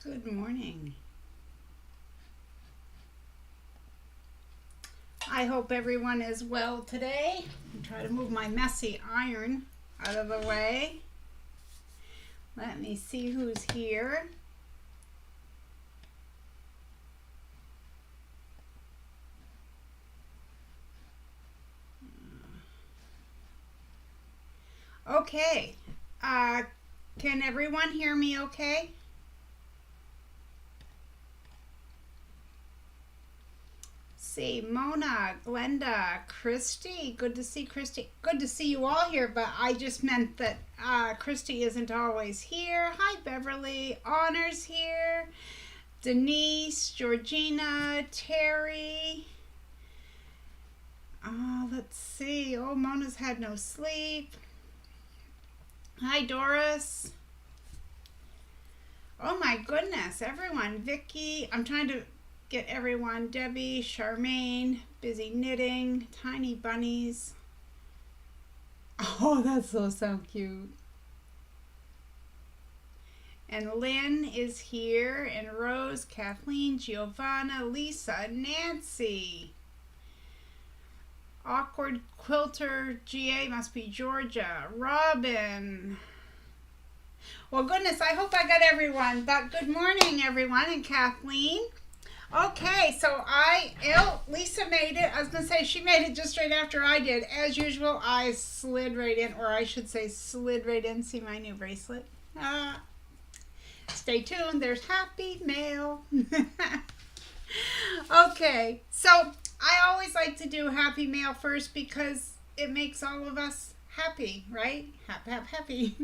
Good morning. I hope everyone is well today. I'll try to move my messy iron out of the way. Let me see who's here. Okay. Can everyone hear me okay? See, Mona, Glenda, Christy. Good to see Christy. Good to see you all here, but I just meant that Christy isn't always here. Hi, Beverly. Honor's here. Denise, Georgina, Terry. Let's see. Oh, Mona's had no sleep. Hi, Doris. Oh my goodness, everyone. Vicky, I'm trying to get everyone. Debbie, Charmaine, busy knitting, tiny bunnies. Oh, that's so cute. And Lynn is here, and Rose, Kathleen, Giovanna, Lisa, Nancy. Awkward Quilter, GA must be Georgia. Robin. Well, goodness, I hope I got everyone. But good morning, everyone, and Kathleen. Okay, so Lisa made it. I was going to say she made it just right after I did. As usual, I slid right in, or I should say slid right in. See my new bracelet? Stay tuned. There's happy mail. Okay, so I always like to do happy mail first because it makes all of us happy, right? Happy.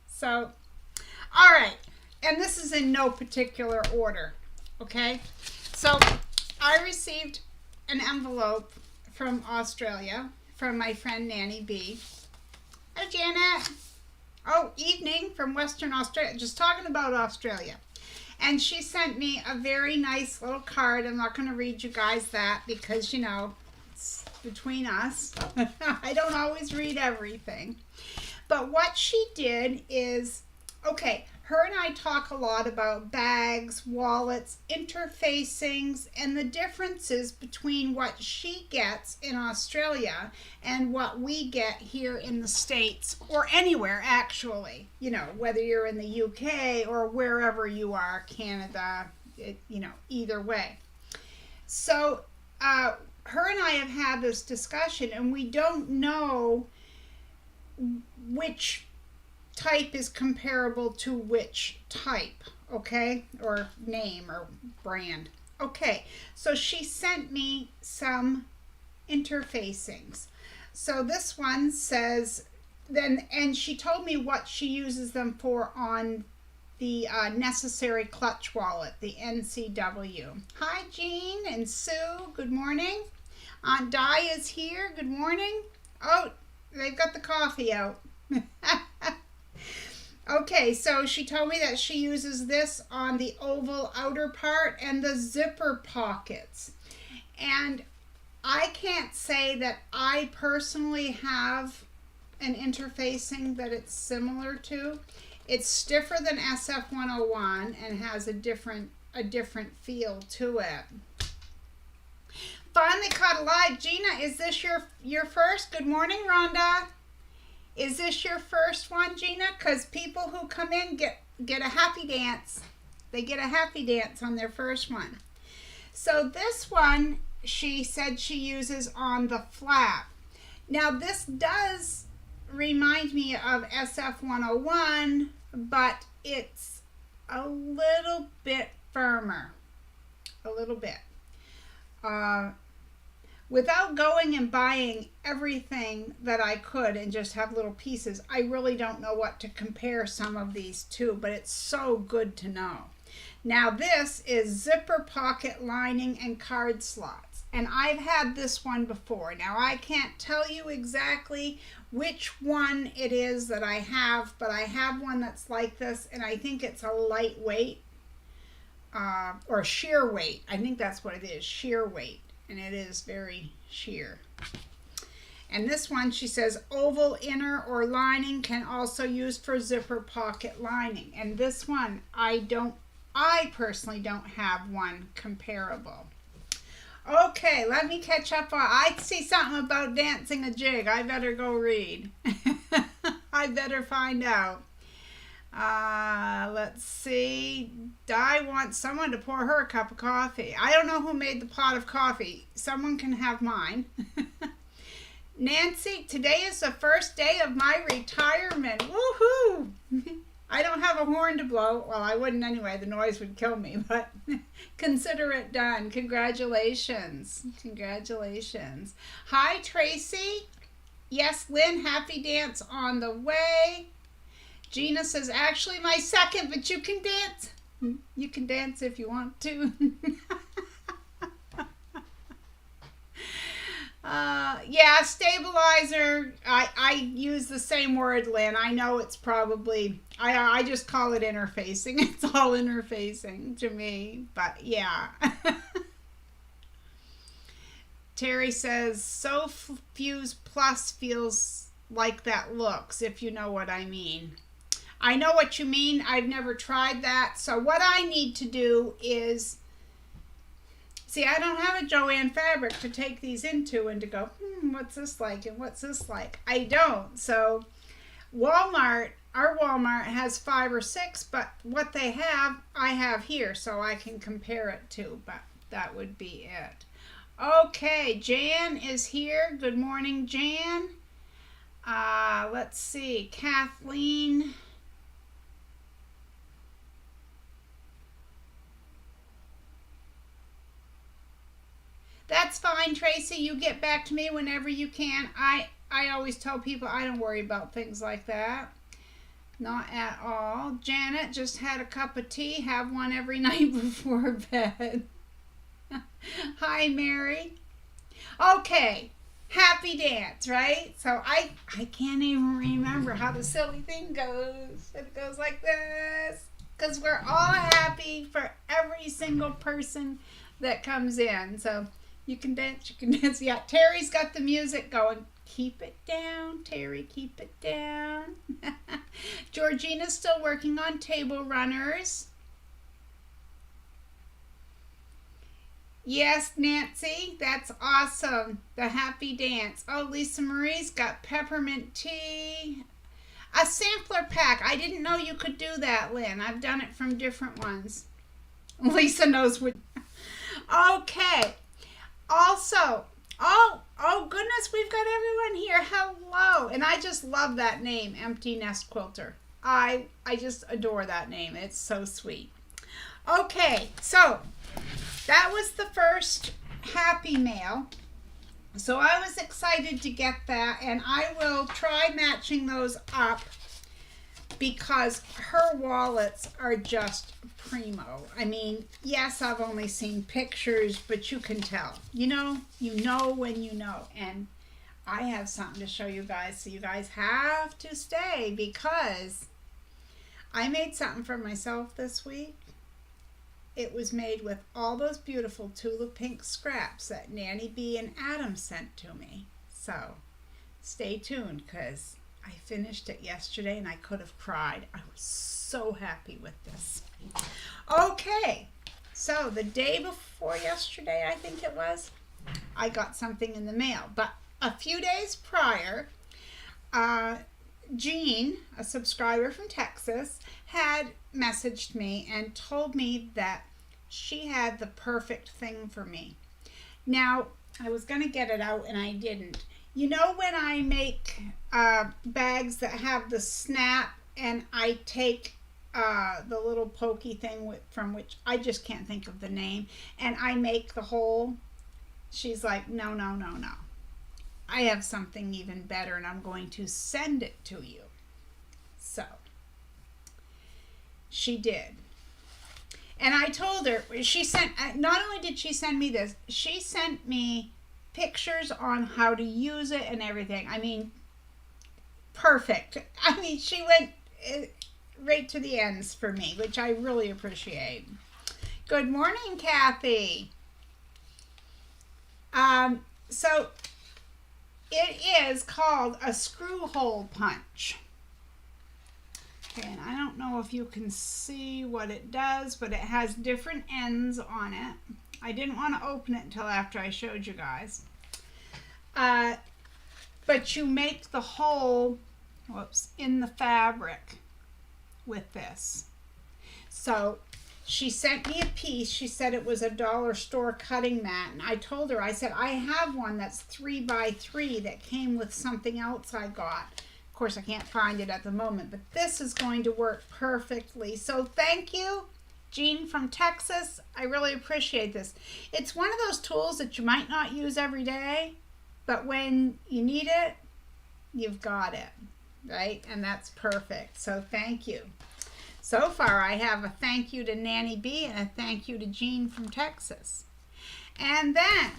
So, all right, and this is in no particular order, okay? So I received an envelope from Australia from my friend Nanny B. Hi, Janet. Oh, evening from Western Australia. Just talking about Australia. And she sent me a very nice little card. I'm not going to read you guys that because, you know, it's between us. I don't always read everything. But what she did is, okay, her and I talk a lot about bags, wallets, interfacings, and the differences between what she gets in Australia and what we get here in the States, or anywhere actually, you know, whether you're in the UK or wherever you are, Canada, you know, either way. So her and I have had this discussion, and we don't know which type is comparable to which type, okay, or name or brand. Okay, so she sent me some interfacings. So this one says, and she told me what she uses them for on the Necessary Clutch wallet, the NCW. Hi, Jean and Sue, good morning. Aunt Di is here, good morning. Oh, they've got the coffee out. Okay, so she told me that she uses this on the oval outer part and the zipper pockets. And I can't say that I personally have an interfacing that it's similar to. It's stiffer than SF101 and has a different feel to it. Finally caught alive. Gina, is this your first? Good morning, Rhonda. Is this your first one, Gina? Because people who come in get a happy dance. They get a happy dance on their first one. So this one, she said she uses on the flap. Now this does remind me of SF101, but it's a little bit firmer. A little bit. Without going and buying everything that I could and just have little pieces, I really don't know what to compare some of these to, but it's so good to know. Now this is zipper pocket lining and card slots, and I've had this one before. Now I can't tell you exactly which one it is that I have, but I have one that's like this, and I think it's a lightweight or sheer weight. I think that's what it is, sheer weight. And it is very sheer. And this one, she says, oval inner or lining can also use for zipper pocket lining. And this one, I don't I personally don't have one comparable. Okay, let me catch up on. I see something about dancing a jig. I better go read. I better find out. Let's see. Di wants someone to pour her a cup of coffee. I don't know who made the pot of coffee. Someone can have mine. Nancy, today is the first day of my retirement. Woohoo! I don't have a horn to blow. Well, I wouldn't anyway. The noise would kill me, but consider it done. Congratulations. Congratulations. Hi, Tracy. Yes, Lynn, happy dance on the way. Gina says, actually my second, but you can dance. You can dance if you want to. Yeah, stabilizer. I use the same word, Lynn. I know it's probably, I just call it interfacing. It's all interfacing to me, but yeah. Terry says, So Fuse Plus feels like that looks, if you know what I mean. I know what you mean. I've never tried that. So what I need to do is, see, I don't have a Joanne fabric to take these into and to go, what's this like and what's this like? I don't. So Walmart, our Walmart has 5 or 6, but what they have, I have here, so I can compare it to, but that would be it. Okay, Jan is here. Good morning, Jan. Let's see, Kathleen. That's fine, Tracy. You get back to me whenever you can. I always tell people I don't worry about things like that. Not at all. Janet just had a cup of tea. Have one every night before bed. Hi, Mary. Okay. Happy dance, right? So I can't even remember how the silly thing goes. It goes like this. Because we're all happy for every single person that comes in. So you can dance, you can dance. Yeah, Terry's got the music going. Keep it down, Terry, keep it down. Georgina's still working on table runners. Yes, Nancy, that's awesome. The happy dance. Oh, Lisa Marie's got peppermint tea. A sampler pack. I didn't know you could do that, Lynn. I've done it from different ones. Lisa knows what. Okay. Also, oh goodness, we've got everyone here. Hello. And I just love that name, Empty Nest Quilter. I just adore that name. It's so sweet. Okay, so that was the first happy mail. So I was excited to get that, and I will try matching those up because her wallets are just primo. I mean, yes, I've only seen pictures, but you can tell. You know when you know. And I have something to show you guys, so you guys have to stay because I made something for myself this week. It was made with all those beautiful Tula Pink scraps that Nanny B and Adam sent to me. So stay tuned because I finished it yesterday and I could have cried. I was so happy with this. Okay, so the day before yesterday, I think it was, I got something in the mail. But a few days prior, Jean, a subscriber from Texas, had messaged me and told me that she had the perfect thing for me. Now, I was going to get it out and I didn't. You know when I make bags that have the snap and I take the little pokey thing from which I just can't think of the name, and I make the hole? She's like, no. I have something even better and I'm going to send it to you. So she did. And I told her, she sent, not only did she send me this, she sent me pictures on how to use it and everything. I mean, perfect. I mean, she went right to the ends for me, which I really appreciate. Good morning, Kathy. So it is called a screw hole punch. Okay, and I don't know if you can see what it does, but it has different ends on it. I didn't want to open it until after I showed you guys. But you make the hole, in the fabric with this. So she sent me a piece. She said it was a dollar store cutting mat. And I told her, I said, I have one that's 3 by 3 that came with something else I got. Of course, I can't find it at the moment, but this is going to work perfectly. So thank you, Jean from Texas. I really appreciate this. It's one of those tools that you might not use every day, but when you need it, you've got it, right? And that's perfect. So thank you. So far, I have a thank you to Nanny B and a thank you to Jean from Texas. And then,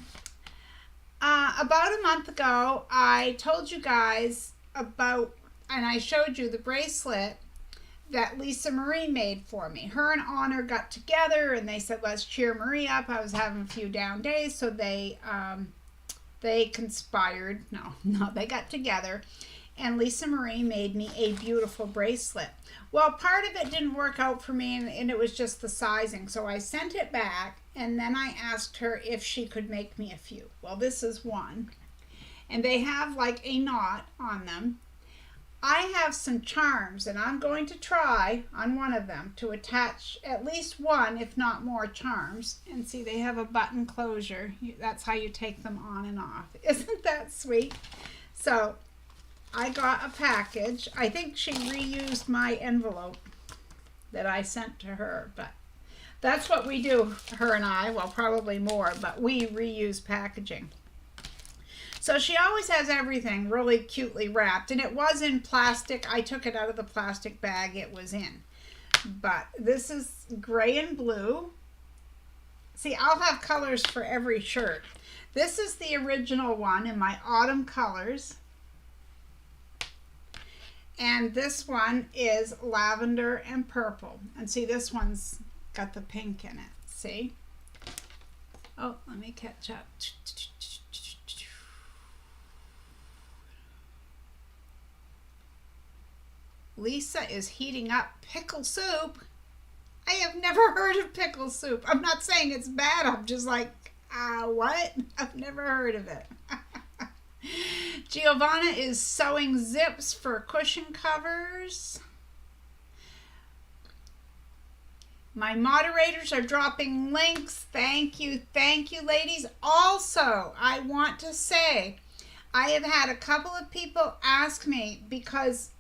about a month ago, I told you guys about, and I showed you the bracelet that Lisa Marie made for me. Her and Honor got together and they said, let's cheer Marie up. I was having a few down days, so they conspired. No, they got together and Lisa Marie made me a beautiful bracelet. Well, part of it didn't work out for me and it was just the sizing. So I sent it back and then I asked her if she could make me a few. Well, this is one. And they have like a knot on them. I have some charms and I'm going to try on one of them to attach at least one, if not more, charms. And see, they have a button closure. That's how you take them on and off. Isn't that sweet? So I got a package. I think she reused my envelope that I sent to her, but that's what we do, her and I. Well, probably more, but we reuse packaging. So she always has everything really cutely wrapped, and it was in plastic. I took it out of the plastic bag it was in. But this is gray and blue. See, I'll have colors for every shirt. This is the original one in my autumn colors. And this one is lavender and purple. And see, this one's got the pink in it. See? Oh, let me catch up. Lisa is heating up pickle soup. I have never heard of pickle soup. I'm not saying it's bad. I'm just like, what? I've never heard of it. Giovanna is sewing zips for cushion covers. My moderators are dropping links. Thank you, ladies. Also, I want to say, I have had a couple of people ask me because,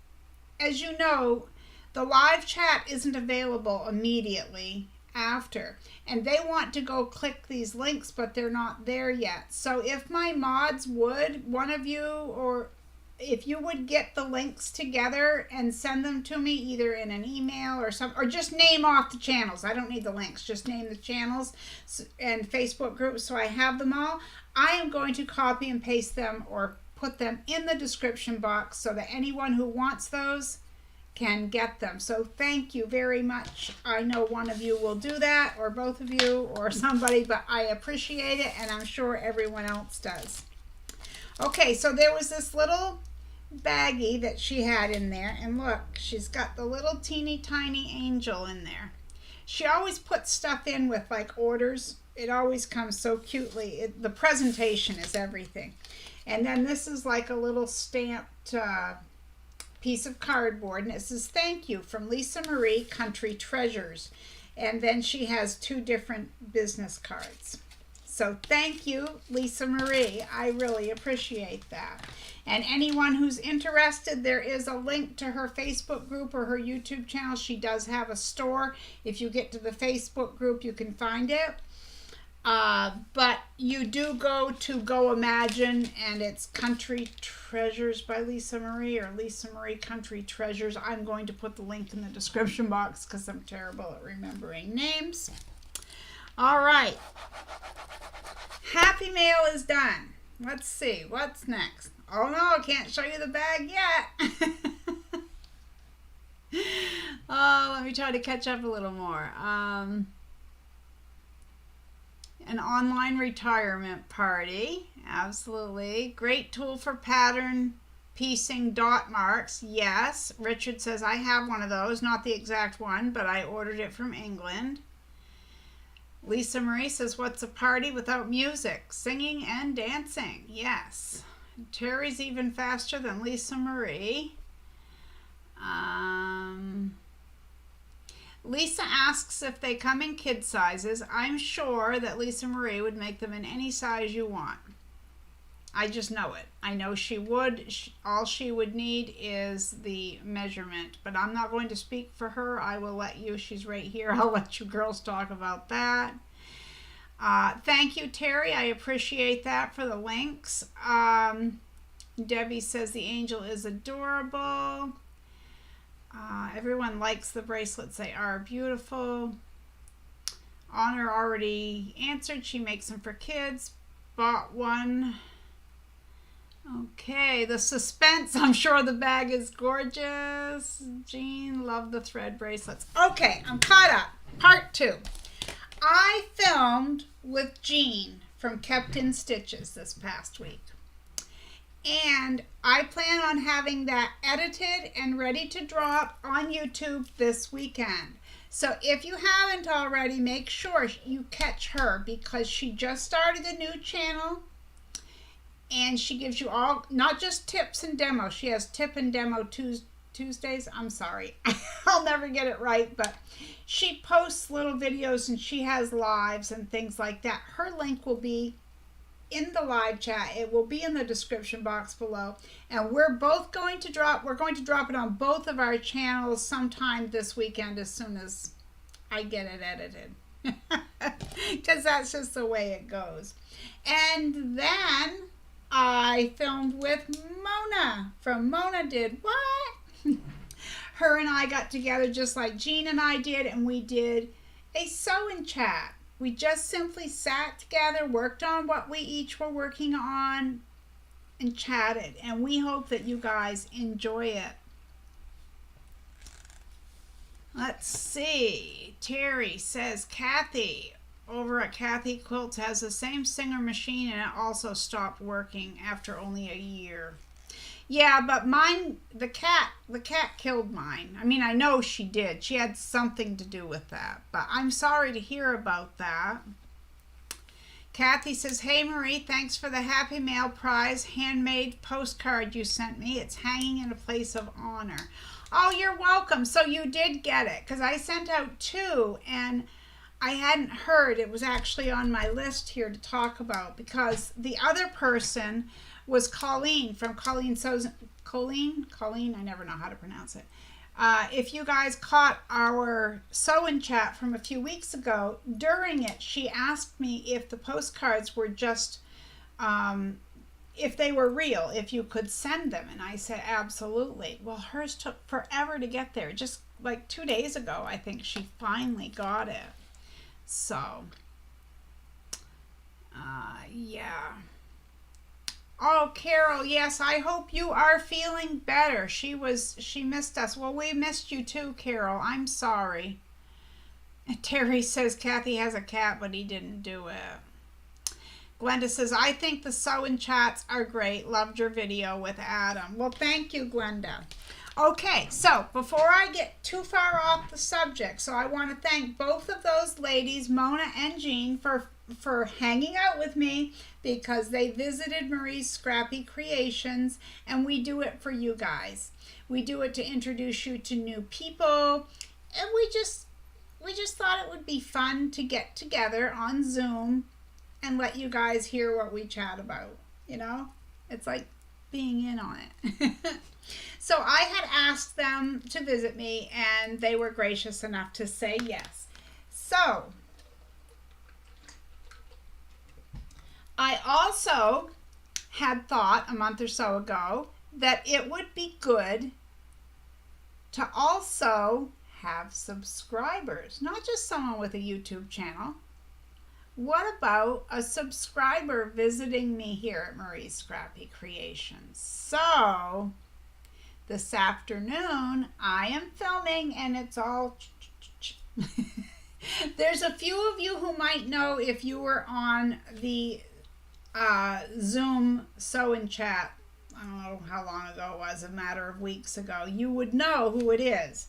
as you know, the live chat isn't available immediately after. And they want to go click these links, but they're not there yet. So if my mods would, one of you, or if you would get the links together and send them to me either in an email or some, or just name off the channels. I don't need the links. Just name the channels and Facebook groups so I have them all. I am going to copy and paste them or put them in the description box so that anyone who wants those can get them. So thank you very much. I know one of you will do that, or both of you, or somebody, but I appreciate it, and I'm sure everyone else does. Okay, so there was this little baggie that she had in there, and look, she's got the little teeny tiny angel in there. She always puts stuff in with like orders. It always comes so cutely. The presentation is everything. And then this is like a little stamped piece of cardboard, and it says thank you from Lisa Marie Country Treasures. And then she has 2 different business cards. So thank you, Lisa Marie. I really appreciate that. And anyone who's interested, there is a link to her Facebook group or her YouTube channel. She does have a store. If you get to the Facebook group, you can find it. But you do go to Go Imagine, and it's Country Treasures by Lisa Marie, or Lisa Marie Country Treasures. I'm going to put the link in the description box because I'm terrible at remembering names. All right. Happy Mail is done. Let's see. What's next? Oh, no, I can't show you the bag yet. Oh, let me try to catch up a little more. An online retirement party. Absolutely. Great tool for pattern piecing dot marks. Yes. Richard says, I have one of those. Not the exact one, but I ordered it from England. Lisa Marie says, what's a party without music? Singing and dancing. Yes. Terry's even faster than Lisa Marie. Lisa asks if they come in kid sizes. I'm sure that Lisa Marie would make them in any size you want. I just know it. I know she would. All she would need is the measurement. But I'm not going to speak for her. I will let you. She's right here. I'll let you girls talk about that. Thank you, Terry. I appreciate that for the links. Debbie says the angel is adorable. Everyone likes the bracelets. They are beautiful. Honor already answered. She makes them for kids. Bought one. Okay, the suspense. I'm sure the bag is gorgeous. Jean, love the thread bracelets. Okay, I'm caught up. Part 2. I filmed with Jean from Kept in Stitches this past week. And I plan on having that edited and ready to drop on YouTube this weekend. So if you haven't already, make sure you catch her because she just started a new channel. And she gives you all, not just tips and demos. She has tip and demo Tuesdays. I'm sorry. I'll never get it right. But she posts little videos and she has lives and things like that. Her link will be in the live chat. It will be in the description box below. And we're going to drop it on both of our channels sometime this weekend as soon as I get it edited. Because that's just the way it goes. And then I filmed with Mona from Mona Did What? Her and I got together just like Jean and I did, and we did a sew-in chat. We just simply sat together, worked on what we each were working on, and chatted. And we hope that you guys enjoy it. Let's see. Terry says, Kathy over at Kathy Quilts has the same Singer machine and it also stopped working after only a year. Yeah, but mine, the cat killed mine. I mean, I know she did. She had something to do with that. But I'm sorry to hear about that. Kathy says, hey Marie, thanks for the Happy Mail Prize handmade postcard you sent me. It's hanging in a place of honor. Oh, you're welcome. So you did get it because I sent out 2 and I hadn't heard. It was actually on my list here to talk about because the other person was Colleen from Colleen Sews. Colleen, I never know how to pronounce it. If you guys caught our sew-in chat from a few weeks ago, during it, she asked me if the postcards were just, if they were real, if you could send them. And I said, absolutely. Well, hers took forever to get there. Just like 2 days ago, I think she finally got it. So, yeah. Oh, Carol, yes, I hope you are feeling better. She missed us. Well, we missed you too, Carol. I'm sorry. And Terry says Kathy has a cat, but he didn't do it. Glenda says, I think the sew-in chats are great. Loved your video with Adam. Well, thank you, Glenda. Okay, so before I get too far off the subject, so I want to thank both of those ladies, Mona and Jean, for hanging out with me because they visited Marie's Scrappy Creations, and we do it for you guys. We do it to introduce you to new people, and we just thought it would be fun to get together on Zoom and let you guys hear what we chat about. You know, it's like being in on it. So I had asked them to visit me, and they were gracious enough to say yes. So I also had thought a month or so ago that it would be good to also have subscribers, not just someone with a YouTube channel. What about a subscriber visiting me here at Marie's Scrappy Creations? So this afternoon I am filming, and it's all there's a few of you who might know if you were on the Zoom sew-in chat I don't know how long ago it was, a matter of weeks ago, you would know who it is.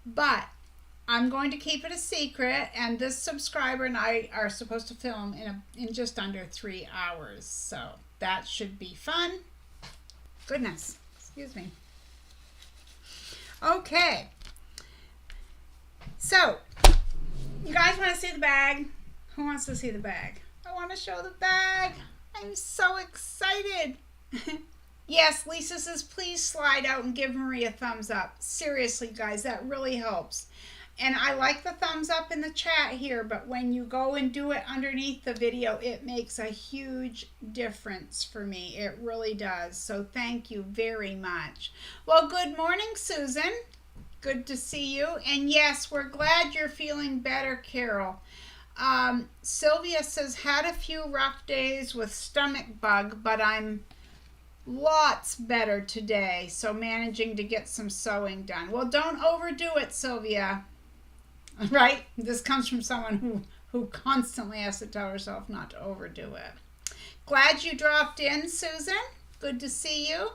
But I'm going to keep it a secret, and this subscriber and I are supposed to film in just under 3 hours. So that should be fun. Goodness, excuse me. Okay. So, you guys want to see the bag? Who wants to see the bag? I want to show the bag. I'm so excited. Yes, Lisa says, please slide out and give Marie a thumbs up. Seriously, guys, that really helps. And I like the thumbs up in the chat here, but when you go and do it underneath the video, it makes a huge difference for me. It really does. So thank you very much. Well, good morning, Susan. Good to see you. And yes, we're glad you're feeling better, Carol. Sylvia says, had a few rough days with stomach bug, but I'm lots better today. So managing to get some sewing done. Well, don't overdo it, Sylvia. Right? This comes from someone who constantly has to tell herself not to overdo it. Glad you dropped in, Susan. Good to see you.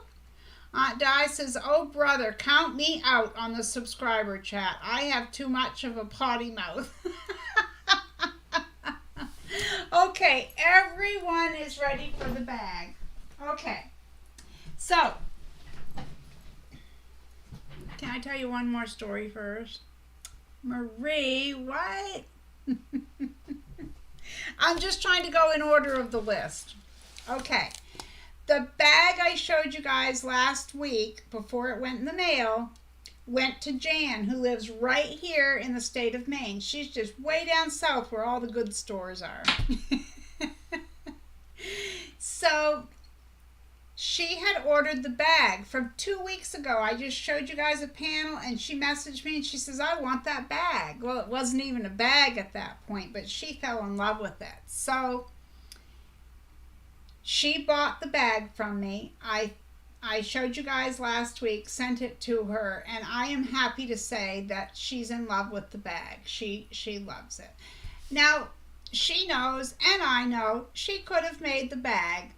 Aunt Di says, oh, brother, count me out on the subscriber chat. I have too much of a potty mouth. Okay, everyone is ready for the bag. Okay, so, can I tell you one more story first? Marie, what? I'm just trying to go in order of the list. Okay. The bag I showed you guys last week before it went in the mail went to Jan, who lives right here in the state of Maine. She's just way down south where all the good stores are. So she had ordered the bag from 2 weeks ago. I just showed you guys a panel, and she messaged me and she says, I want that bag. Well, it wasn't even a bag at that point, but she fell in love with it. So she bought the bag from me. I showed you guys last week, sent it to her, and I am happy to say that she's in love with the bag. She loves it. Now, she knows, and I know, she could have made the bag,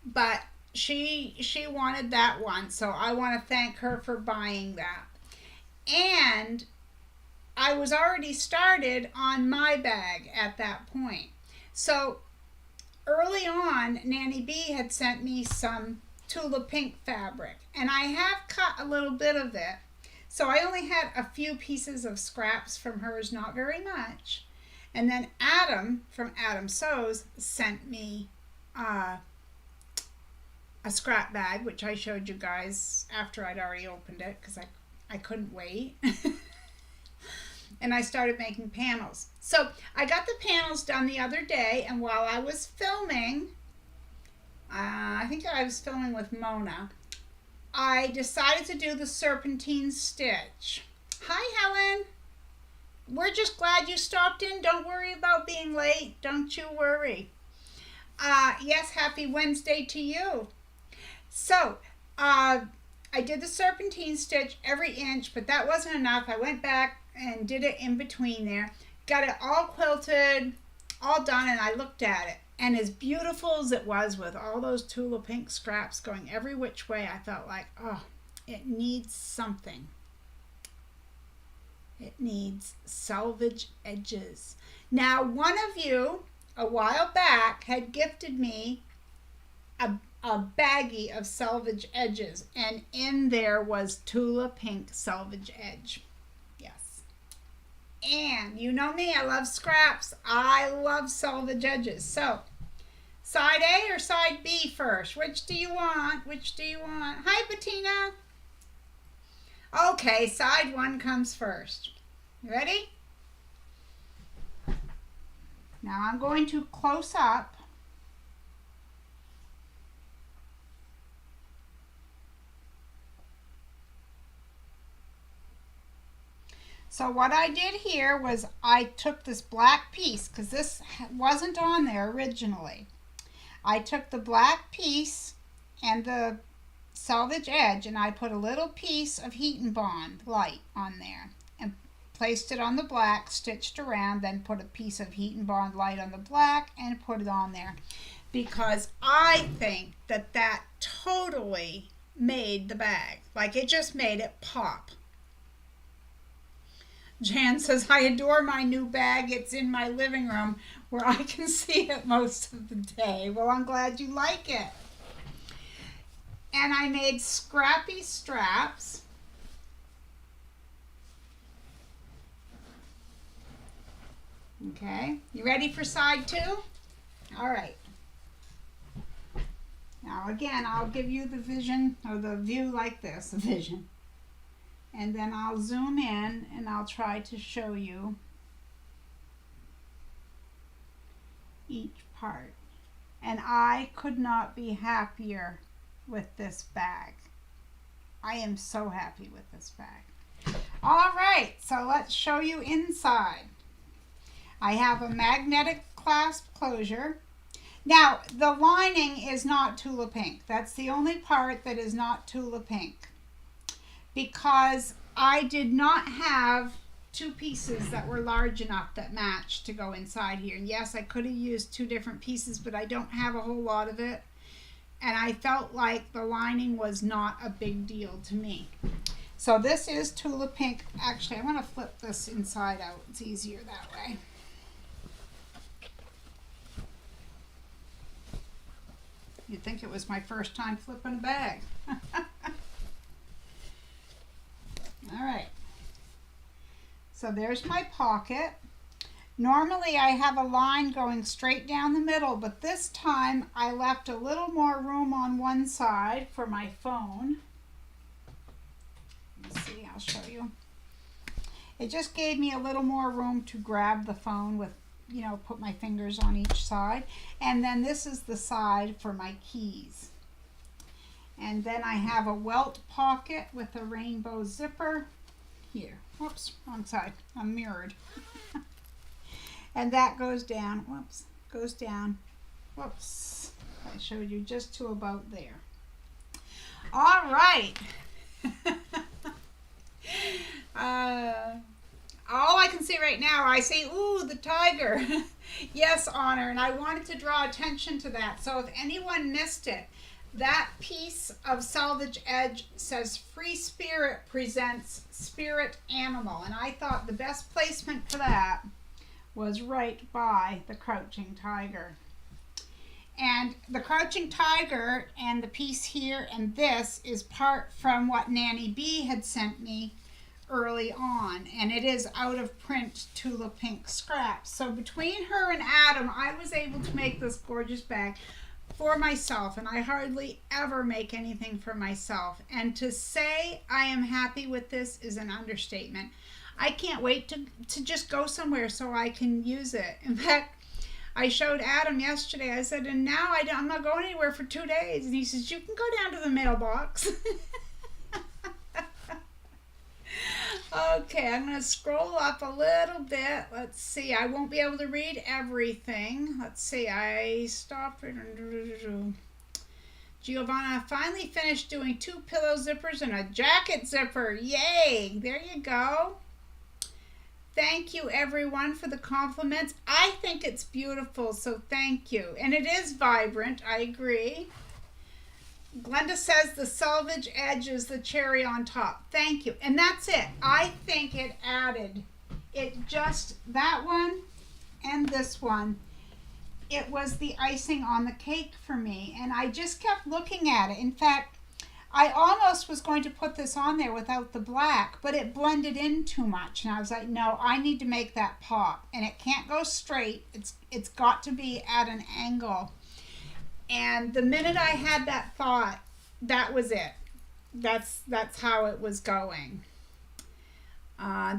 but she wanted that one, so I want to thank her for buying that. And I was already started on my bag at that point. So early on, Nanny B had sent me some Tula Pink fabric, and I have cut a little bit of it. So I only had a few pieces of scraps from hers, not very much. And then Adam from Adam Sews sent me a scrap bag, which I showed you guys after I'd already opened it because I couldn't wait. And I started making panels. So I got the panels done the other day, and while I was filming, I think I was filming with Mona, I decided to do the serpentine stitch. Hi, Helen. We're just glad you stopped in. Don't worry about being late. Don't you worry. Yes, happy Wednesday to you. So, I did the serpentine stitch every inch, but that wasn't enough. I went back and did it in between there. Got it all quilted, all done, and I looked at it. And as beautiful as it was with all those Tula Pink scraps going every which way, I felt like, oh, it needs something. It needs selvage edges. Now, one of you, a while back, had gifted me a baggie of selvage edges, and in there was Tula Pink selvage edge. Yes. And you know me, I love scraps. I love selvage edges. So, side A or side B first? Which do you want? Which do you want? Hi, Bettina. Okay, side one comes first. You ready? Now I'm going to close up. So what I did here was I took this black piece, because this wasn't on there originally. I took the black piece and the selvage edge, and I put a little piece of Heat and Bond light on there and placed it on the black, stitched around, then put a piece of Heat and Bond light on the black and put it on there. because I think that that totally made the bag. Like, it just made it pop. Jan says, I adore my new bag. It's in my living room where I can see it most of the day. Well, I'm glad you like it. And I made Scrappy straps. Okay, you ready for side 2? All right. Now again, I'll give you the vision, or the view like this, the vision. And then I'll zoom in and I'll try to show you each part. And I could not be happier with this bag. I am so happy with this bag. All right, so let's show you inside. I have a magnetic clasp closure. Now, the lining is not Tula Pink. That's the only part that is not Tula Pink, because I did not have 2 pieces that were large enough that matched to go inside here. And yes, I could have used 2 different pieces, but I don't have a whole lot of it. And I felt like the lining was not a big deal to me. So this is Tula Pink. Actually, I want to flip this inside out. It's easier that way. You'd think it was my first time flipping a bag. All right. So there's my pocket. Normally I have a line going straight down the middle, but this time I left a little more room on one side for my phone. Let's see, I'll show you. It just gave me a little more room to grab the phone with, you know, put my fingers on each side. And then this is the side for my keys. And then I have a welt pocket with a rainbow zipper here. Whoops, wrong side. I'm mirrored. And that goes down. Whoops, goes down. Whoops. I showed you just to about there. All right. All I can see right now, I say, ooh, the tiger. Yes, Honor, and I wanted to draw attention to that. So if anyone missed it, that piece of selvage edge says Free Spirit presents Spirit Animal. And I thought the best placement for that was right by the crouching tiger. And the crouching tiger and the piece here and this is part from what Nanny B had sent me early on, and it is out of print Tula Pink scraps. So between her and Adam, I was able to make this gorgeous bag for myself, and I hardly ever make anything for myself. And to say I am happy with this is an understatement. I can't wait to just go somewhere so I can use it. In fact, I showed Adam yesterday. I said, and now I'm not going anywhere for 2 days. And he says, you can go down to the mailbox. Okay, I'm going to scroll up a little bit. Let's see. I won't be able to read everything. Let's see. I stopped. Giovanna finally finished doing 2 pillow zippers and a jacket zipper. Yay! There you go. Thank you, everyone, for the compliments. I think it's beautiful, so thank you. And it is vibrant. I agree. Glenda says the selvage edge is the cherry on top. Thank you. And that's it. I think it added, that one and this one, it was the icing on the cake for me. And I just kept looking at it. In fact, I almost was going to put this on there without the black, but it blended in too much. And I was like, no, I need to make that pop. And it can't go straight. It's got to be at an angle. And the minute I had that thought, that was it. That's how it was going.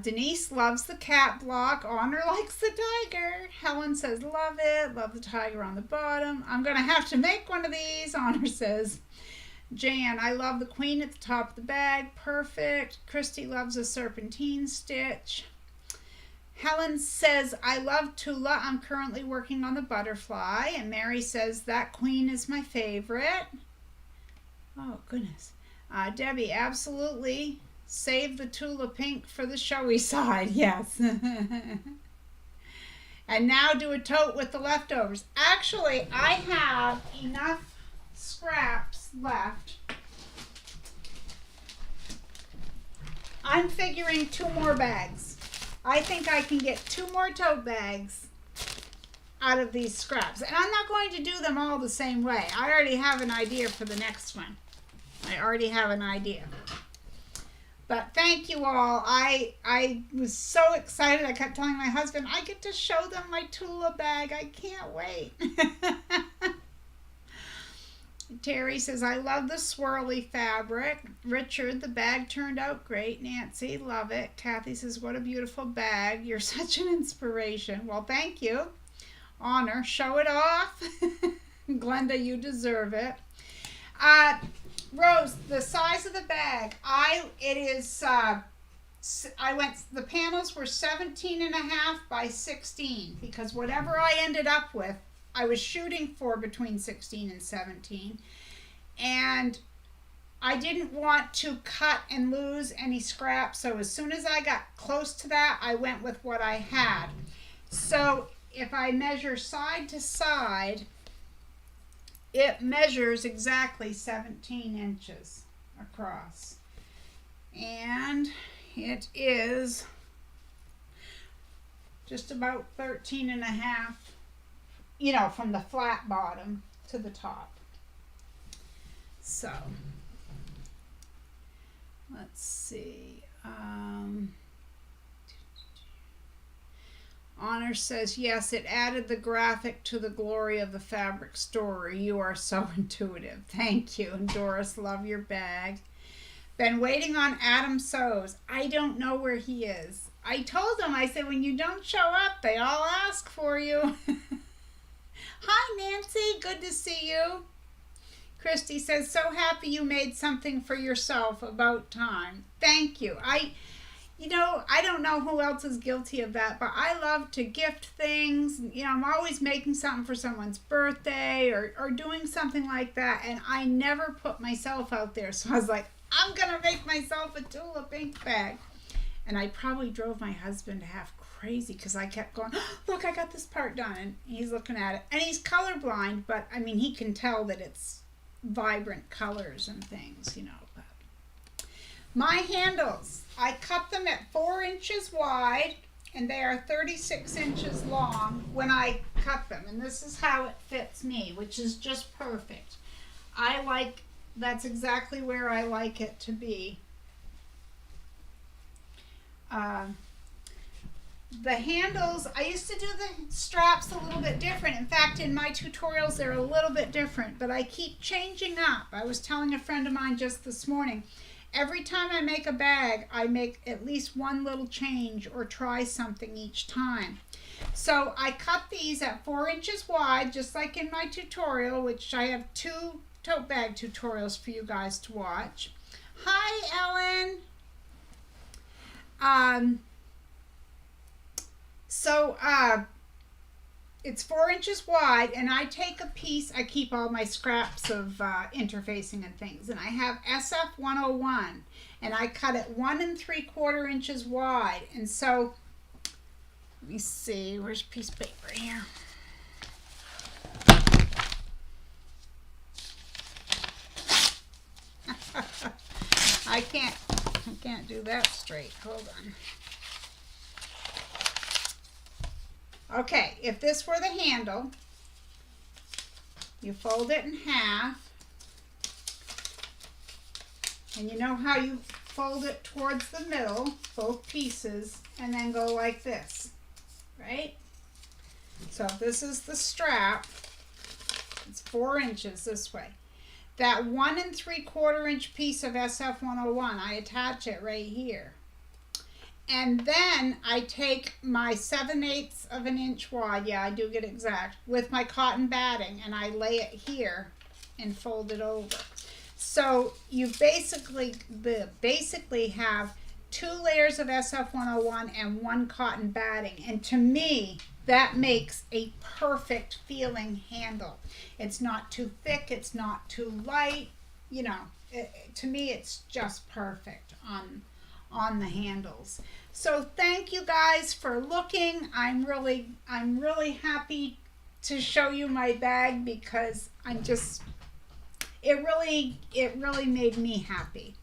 Denise loves the cat block. Honor likes the tiger. Helen says, love it. Love the tiger on the bottom. I'm going to have to make one of these. Honor says, Jan, I love the queen at the top of the bag. Perfect. Christy loves a serpentine stitch. Helen says, I love Tula. I'm currently working on the butterfly. And Mary says, that queen is my favorite. Oh, goodness. Debbie, absolutely. Save the Tula Pink for the showy side. Yes. And now do a tote with the leftovers. Actually, I have enough scraps left. I'm figuring 2 more bags. I think I can get 2 more tote bags out of these scraps. And I'm not going to do them all the same way. I already have an idea for the next one. I already have an idea. But thank you all. I was so excited. I kept telling my husband, I get to show them my Tula bag. I can't wait. Terry says, I love the swirly fabric. Richard, the bag turned out great. Nancy, love it. Kathy says, what a beautiful bag. You're such an inspiration. Well, thank you. Honor, show it off. Glenda, you deserve it. Rose, the size of the bag, the panels were 17.5 by 16, because whatever I ended up with, I was shooting for between 16 and 17, and I didn't want to cut and lose any scraps, so as soon as I got close to that, I went with what I had. So if I measure side to side, it measures exactly 17 inches across, and it is just about 13.5, from the flat bottom to the top. So let's see. Honor says, yes, it added the graphic to the glory of the fabric story. You are so intuitive. Thank you. And Doris, love your bag. Been waiting on Adam Sews. I don't know where he is. I told him, I said, when you don't show up, they all ask for you. Hi, Nancy. Good to see you. Christy says, so happy you made something for yourself. About time. Thank you. I don't know who else is guilty of that, but I love to gift things. I'm always making something for someone's birthday or doing something like that, and I never put myself out there. So I was like, I'm going to make myself a Tula Pink bag. And I probably drove my husband half crazy because I kept going, oh, look, I got this part done. And he's looking at it. And he's colorblind, but, he can tell that it's vibrant colors and things, But my handles, I cut them at 4 inches wide, and they are 36 inches long when I cut them. And this is how it fits me, which is just perfect. That's exactly where I like it to be. The handles, I used to do the straps a little bit different. In fact, in my tutorials, they're a little bit different, but I keep changing up. I was telling a friend of mine just this morning, every time I make a bag, I make at least one little change or try something each time. So I cut these at 4 inches wide, just like in my tutorial, which I have 2 tote bag tutorials for you guys to watch. Hi, Ellen. It's 4 inches wide, and I take a piece, I keep all my scraps of interfacing and things, and I have SF 101, and I cut it 1 3/4 inches wide. And so, let me see, where's a piece of paper here? I can't do that straight. Hold on. Okay, if this were the handle, you fold it in half, and you know how you fold it towards the middle, both pieces, and then go like this, right? So if this is the strap, it's 4 inches this way. That 1 3/4 inch piece of SF 101, I attach it right here. And then I take my 7/8 of an inch wide, yeah, I do get exact, with my cotton batting, and I lay it here and fold it over. So you basically have 2 layers of SF 101 and 1 cotton batting. And to me, that makes a perfect feeling handle. It's not too thick, it's not too light, to me it's just perfect on the handles. So thank you guys for looking. I'm really happy to show you my bag because it really made me happy.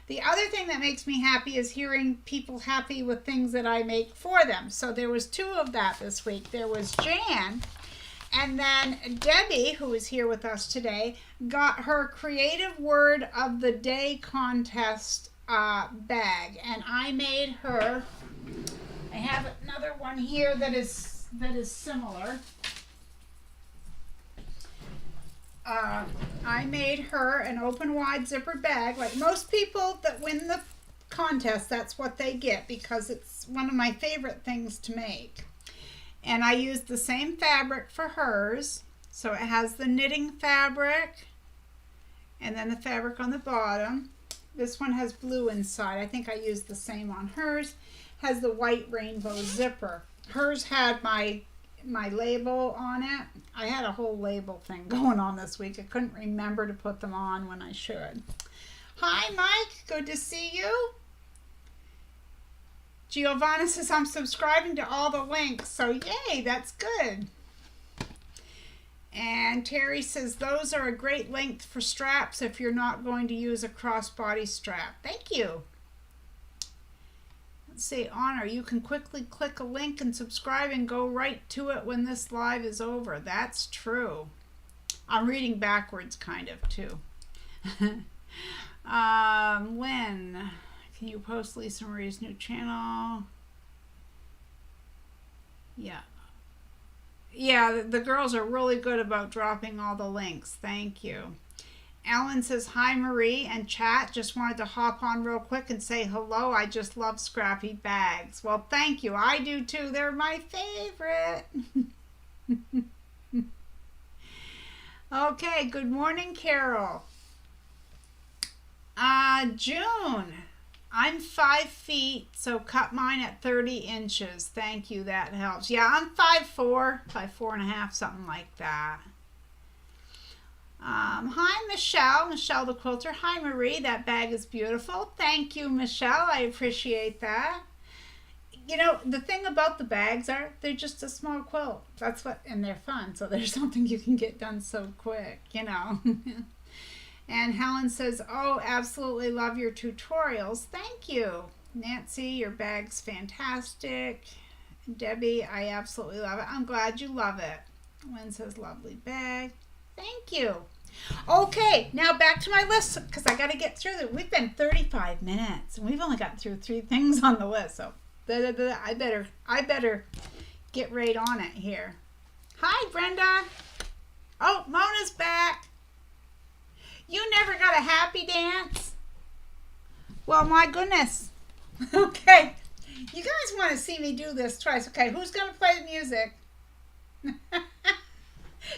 The other thing that makes me happy is hearing people happy with things that I make for them. So there was 2 of that this week. There was Jan, and then Debbie, who is here with us today, got her Creative Word of the Day contest bag, and I made her. I have another one here that is similar. I made her an open wide zipper bag. Like most people that win the contest, that's what they get because it's one of my favorite things to make. And I used the same fabric for hers. So it has the knitting fabric and then the fabric on the bottom. This one has blue inside. I think I used the same on hers. Has the white rainbow zipper. Hers had my label on it. I had a whole label thing going on this week. I couldn't remember to put them on when I should. Hi, Mike. Good to see you. Giovanna says, I'm subscribing to all the links. So, yay, that's good. And Terry says, those are a great length for straps if you're not going to use a crossbody strap. Thank you. Let's see, Honor, you can quickly click a link and subscribe and go right to it when this live is over. That's true. I'm reading backwards kind of too. Lynn, can you post Lisa Marie's new channel? Yeah, the girls are really good about dropping all the links. Thank you. Alan says, hi, Marie and chat. Just wanted to hop on real quick and say hello. I just love Scrappy bags. Well, thank you. I do too. They're my favorite. Okay, good morning, Carol. June. I'm 5 feet, so cut mine at 30 inches. Thank you. That helps. Yeah, I'm 5'4", 5'4.5", something like that. Hi, Michelle the quilter. Hi, Marie. That bag is beautiful. Thank you, Michelle. I appreciate that. You know, the thing about the bags are they're just a small quilt. That's what, and they're fun. So there's something you can get done so quick, you know. And Helen says, oh, absolutely love your tutorials. Thank you. Nancy, your bag's fantastic. Debbie, I absolutely love it. I'm glad you love it. Lynn says, lovely bag. Thank you. Okay, now back to my list because I got to get through it. We've been 35 minutes and we've only got through 3 things on the list. So I better get right on it here. Hi, Brenda. Oh, Mona's back. You never got a happy dance? Well, my goodness. Okay, you guys want to see me do this twice. Okay, who's going to play the music?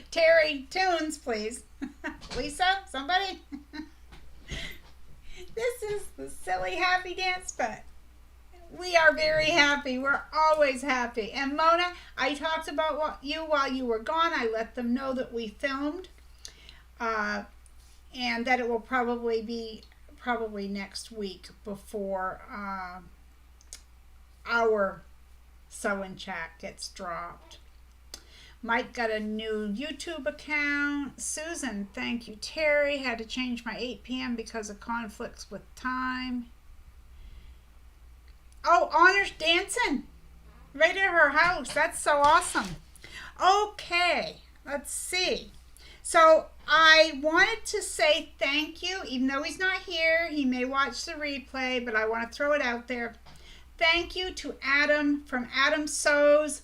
Terry, tunes, please. Lisa, somebody? This is the silly happy dance, but we are very happy. We're always happy. And Mona, I talked about you while you were gone. I let them know that we filmed and that it will probably be next week before our sew and chat gets dropped. Mike got a new YouTube account. Susan, thank you. Terry, had to change my 8 p.m. because of conflicts with time. Oh, Honor's dancing right at her house. That's so awesome. Okay, let's see. So I wanted to say thank you, even though he's not here. He may watch the replay, but I want to throw it out there. Thank you to Adam from Adam Sews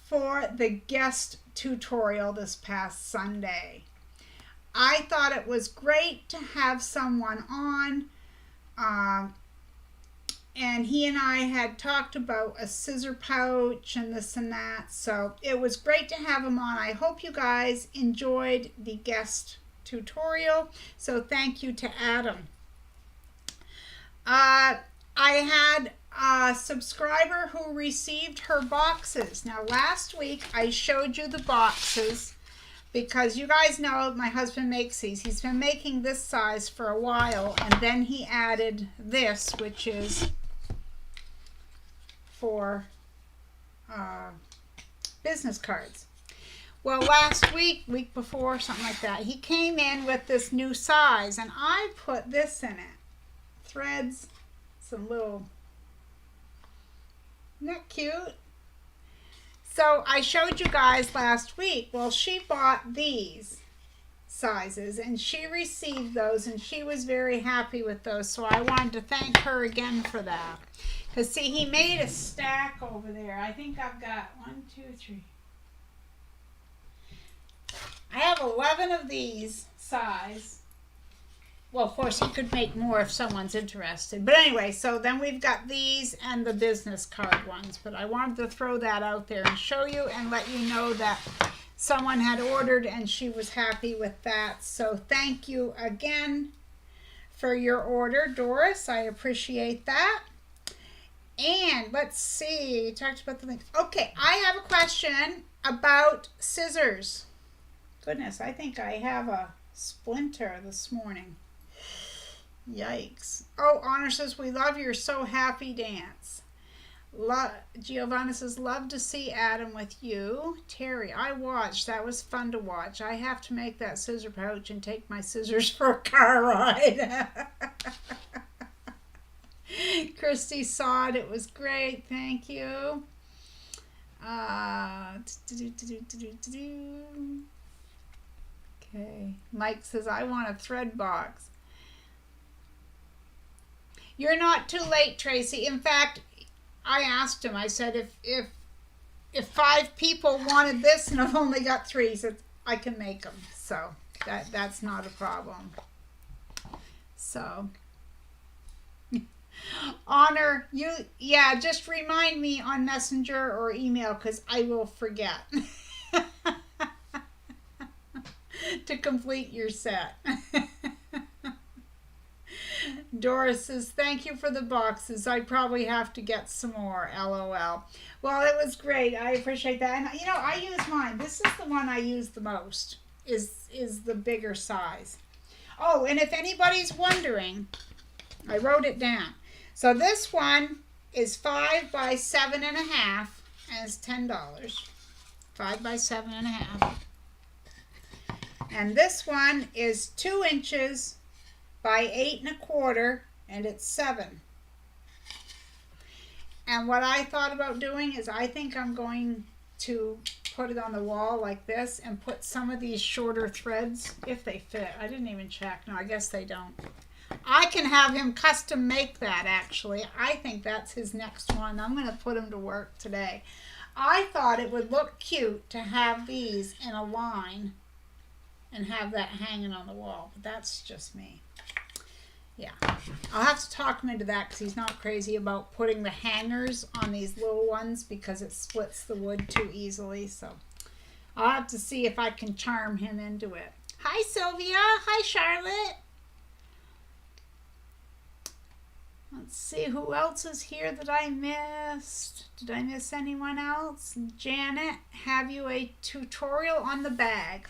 for the guest tutorial this past Sunday. I thought it was great to have someone on, and he and I had talked about a scissor pouch and this and that, so it was great to have him on. I hope you guys enjoyed the guest tutorial, so thank you to Adam. I had a subscriber who received her boxes. Now last week I showed you the boxes because you guys know my husband makes these. He's been making this size for a while, and then he added this, which is for business cards. Well, last week before, something like that, he came in with this new size, and I put this in it. Threads, some little, isn't that cute? So I showed you guys last week. Well, she bought these sizes, and she received those, and she was very happy with those, so I wanted to thank her again for that. Because, see, he made a stack over there. I think I've got 1, 2, 3. I have 11 of these size. Well, of course, he could make more if someone's interested. But anyway, so then we've got these and the business card ones. But I wanted to throw that out there and show you and let you know that someone had ordered and she was happy with that. So thank you again for your order, Doris. I appreciate that. And let's see, talked about the links. Okay, I have a question about scissors. Goodness, I think I have a splinter this morning. Yikes. Oh, Honor says, we love your So Happy dance. Giovanna says, love to see Adam with you. Terry, I watched. That was fun to watch. I have to make that scissor pouch and take my scissors for a car ride. Christy saw it. It was great. Thank you. Okay. Mike says, I want a thread box. You're not too late, Tracy. In fact, I asked him, I said, if 5 people wanted this and I've only got 3, he said, I can make them. So that's not a problem. So, Honor, yeah, just remind me on Messenger or email because I will forget to complete your set. Doris says, thank you for the boxes. I probably have to get some more. LOL. Well, it was great. I appreciate that. And, you know, I use mine. This is the one I use the most, is the bigger size. Oh, and if anybody's wondering, I wrote it down. So this one is 5 by 7.5 and it's $10. 5 by 7.5. And this one is 2 inches by 8.25 and it's $7. And what I thought about doing is I think I'm going to put it on the wall like this and put some of these shorter threads if they fit. I didn't even check. No, I guess they don't. I can have him custom make that actually. I think that's his next one. I'm going to put him to work today. I thought it would look cute to have these in a line and have that hanging on the wall, but that's just me. Yeah, I'll have to talk him into that because he's not crazy about putting the hangers on these little ones because it splits the wood too easily. So I'll have to see if I can charm him into it. Hi, Sylvia. Hi, Charlotte. Let's see who else is here that I missed. Did I miss anyone else? Janet, have you a tutorial on the bag?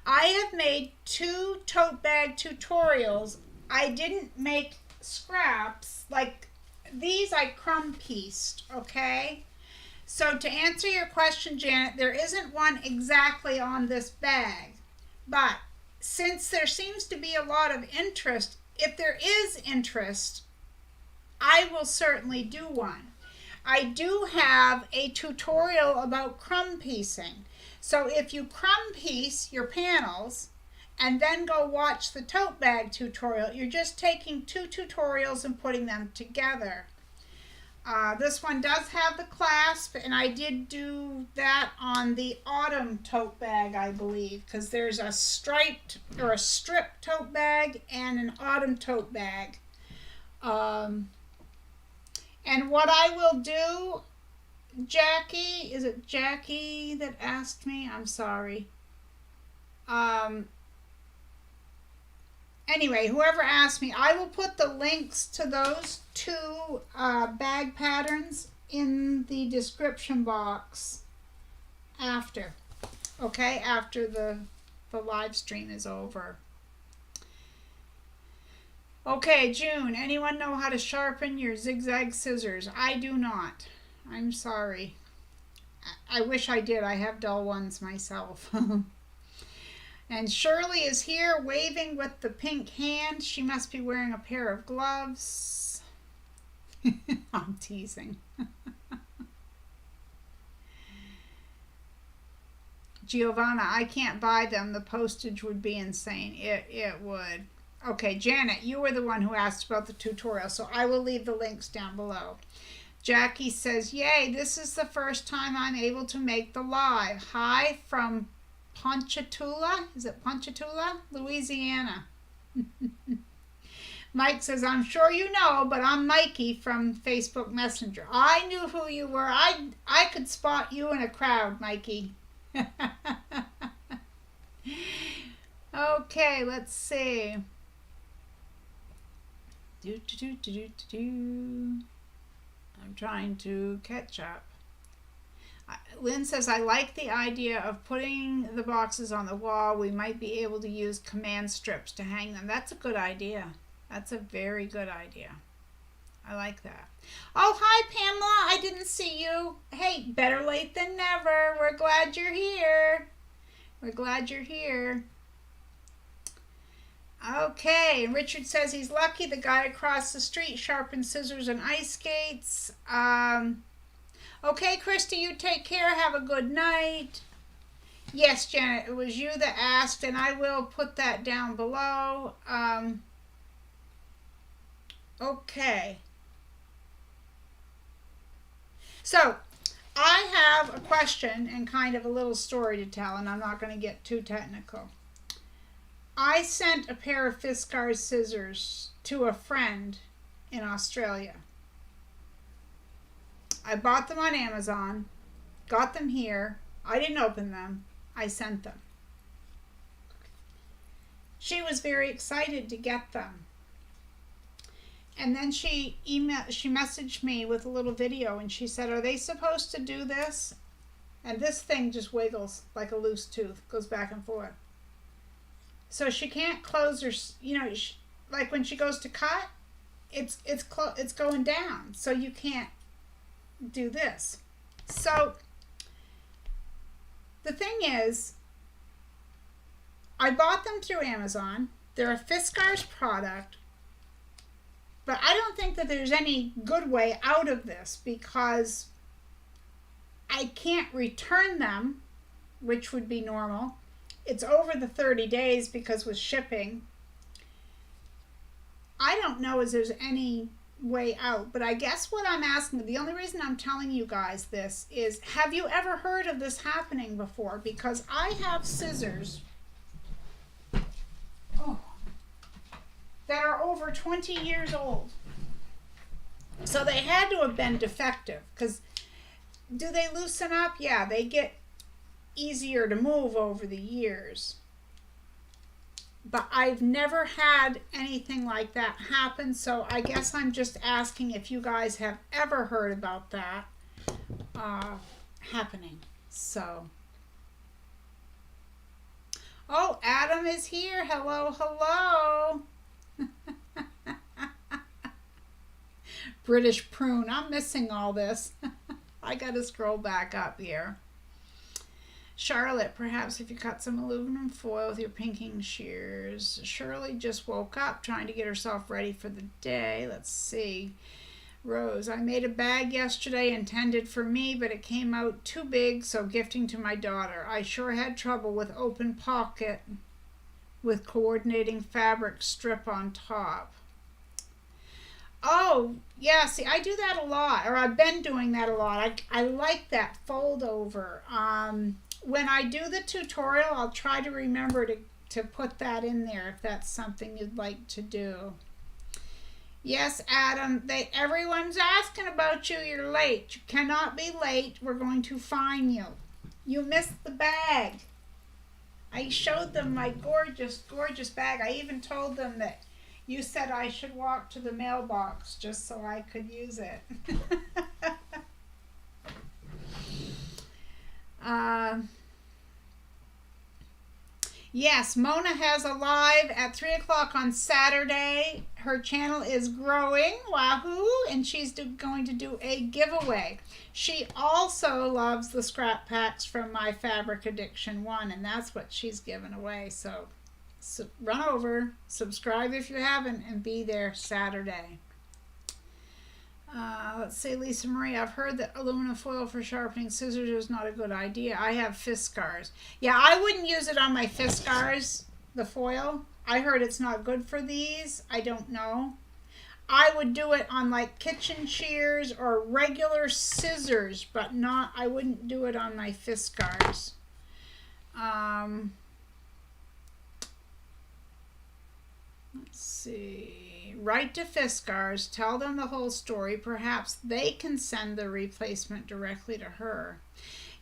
I have made 2 tote bag tutorials. I didn't make scraps. Like these I crumb pieced, okay? So to answer your question, Janet, there isn't one exactly on this bag. But since there seems to be a lot of interest, if there is interest, I will certainly do one. I do have a tutorial about crumb piecing. So if you crumb piece your panels and then go watch the tote bag tutorial, you're just taking 2 tutorials and putting them together. This one does have the clasp, and I did do that on the autumn tote bag, I believe, because there's a striped or a strip tote bag and an autumn tote bag. And what I will do, Jackie, is it Jackie that asked me? I'm sorry. Anyway, whoever asked me, I will put the links to those 2 bag patterns in the description box after. Okay, after the live stream is over. Okay, June, anyone know how to sharpen your zigzag scissors? I do not. I'm sorry. I wish I did. I have dull ones myself. And Shirley is here waving with the pink hand. She must be wearing a pair of gloves. I'm teasing. Giovanna, I can't buy them. The postage would be insane. It would. Okay, Janet, you were the one who asked about the tutorial, so I will leave the links down below. Jackie says, yay, this is the first time I'm able to make the live. Hi from Ponchatoula. Is it Ponchatoula? Louisiana. Mike says, I'm sure you know, but I'm Mikey from Facebook Messenger. I knew who you were. I could spot you in a crowd, Mikey. Okay, let's see. I'm trying to catch up. Lynn says, I like the idea of putting the boxes on the wall. We might be able to use command strips to hang them. That's a good idea. That's a very good idea. I like that. Oh, hi, Pamela. I didn't see you. Hey, better late than never. We're glad you're here. We're glad you're here. Okay, and Richard says he's lucky. The guy across the street sharpened scissors and ice skates. Okay, Christy, you take care. Have a good night. Yes, Janet, it was you that asked, and I will put that down below. Okay. So, I have a question and kind of a little story to tell, and I'm not going to get too technical. I sent a pair of Fiskars scissors to a friend in Australia. I bought them on Amazon, got them here. I didn't open them. I sent them. She was very excited to get them. And then she messaged me with a little video, and she said, are they supposed to do this? And this thing just wiggles like a loose tooth, goes back and forth. So she can't close her, like when she goes to cut, it's going down. So you can't do this. So the thing is, I bought them through Amazon. They're a Fiskars product. But I don't think that there's any good way out of this because I can't return them, which would be normal. It's over the 30 days because with shipping. I don't know if there's any way out, but I guess what I'm asking, the only reason I'm telling you guys this is, have you ever heard of this happening before? Because I have scissors that are over 20 years old. So they had to have been defective, because do they loosen up? Yeah, they get easier to move over the years. But I've never had anything like that happen, so I guess I'm just asking if you guys have ever heard about that happening. So, oh, Adam is here. Hello, hello. British prune. I'm missing all this. I gotta scroll back up here. Charlotte, perhaps if you cut some aluminum foil with your pinking shears. Shirley just woke up trying to get herself ready for the day. Let's see. Rose, I made a bag yesterday intended for me, but it came out too big, so gifting to my daughter. I sure had trouble with open pocket with coordinating fabric strip on top. Oh, yeah, see, I do that a lot, or I've been doing that a lot. I like that fold over. When I do the tutorial, I'll try to remember to put that in there if that's something you'd like to do. Yes, Adam, everyone's asking about you. You're late. You cannot be late. We're going to fine you. You missed the bag. I showed them my gorgeous, gorgeous bag. I even told them that you said I should walk to the mailbox just so I could use it. Yes, Mona has a live at 3 o'clock on Saturday. Her channel is growing, wahoo, and she's going to do a giveaway. She also loves the scrap packs from my Fabric Addiction 1, and that's what she's giving away. So run over, subscribe if you haven't, and be there Saturday. Let's see, Lisa Marie, I've heard that aluminum foil for sharpening scissors is not a good idea. I have fist scars. Yeah, I wouldn't use it on my fist scars, the foil. I heard it's not good for these. I don't know. I would do it on like kitchen shears or regular scissors, but not, I wouldn't do it on my fist scars. Let's see. Write to Fiskars, tell them the whole story. Perhaps they can send the replacement directly to her.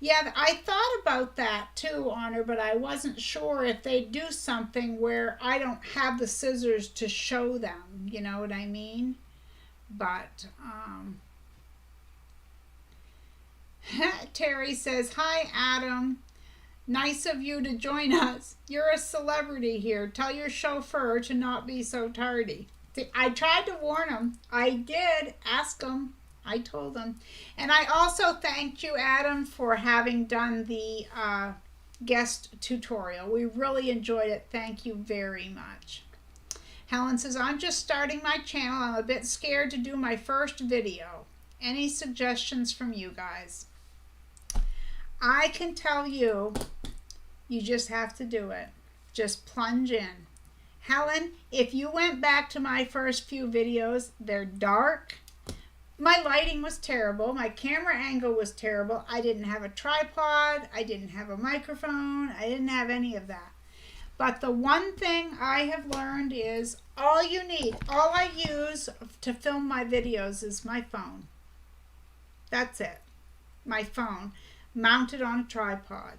Yeah, I thought about that too, Honor, but I wasn't sure if they do something where I don't have the scissors to show them. You know what I mean? But, Terry says, hi, Adam. Nice of you to join us. You're a celebrity here. Tell your chauffeur to not be so tardy. I tried to warn him. I did. Ask him. I told him. And I also thanked you, Adam, for having done the guest tutorial. We really enjoyed it. Thank you very much. Helen says, I'm just starting my channel. I'm a bit scared to do my first video. Any suggestions from you guys? I can tell you, you just have to do it. Just plunge in. Helen, if you went back to my first few videos, they're dark. My lighting was terrible. My camera angle was terrible. I didn't have a tripod. I didn't have a microphone. I didn't have any of that. But the one thing I have learned is all I use to film my videos is my phone. That's it. My phone mounted on a tripod.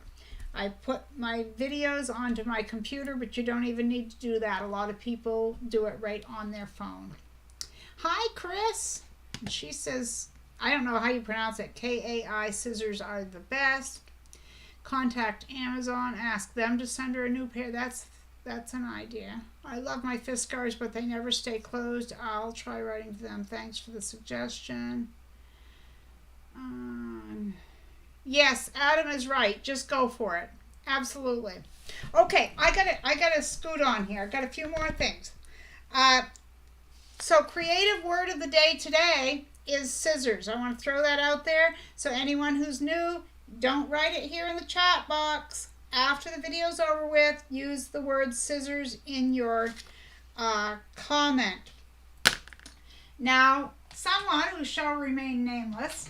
I put my videos onto my computer, but you don't even need to do that. A lot of people do it right on their phone. Hi, Chris. And she says, I don't know how you pronounce it. KAI scissors are the best. Contact Amazon. Ask them to send her a new pair. That's an idea. I love my fist scars, but they never stay closed. I'll try writing to them. Thanks for the suggestion. Yes, Adam is right. Just go for it. Absolutely. Okay, I gotta scoot on here. I've got a few more things. So creative word of the day today is scissors. I want to throw that out there. So anyone who's new, don't write it here in the chat box. After the video's over with, use the word scissors in your comment. Now, someone who shall remain nameless,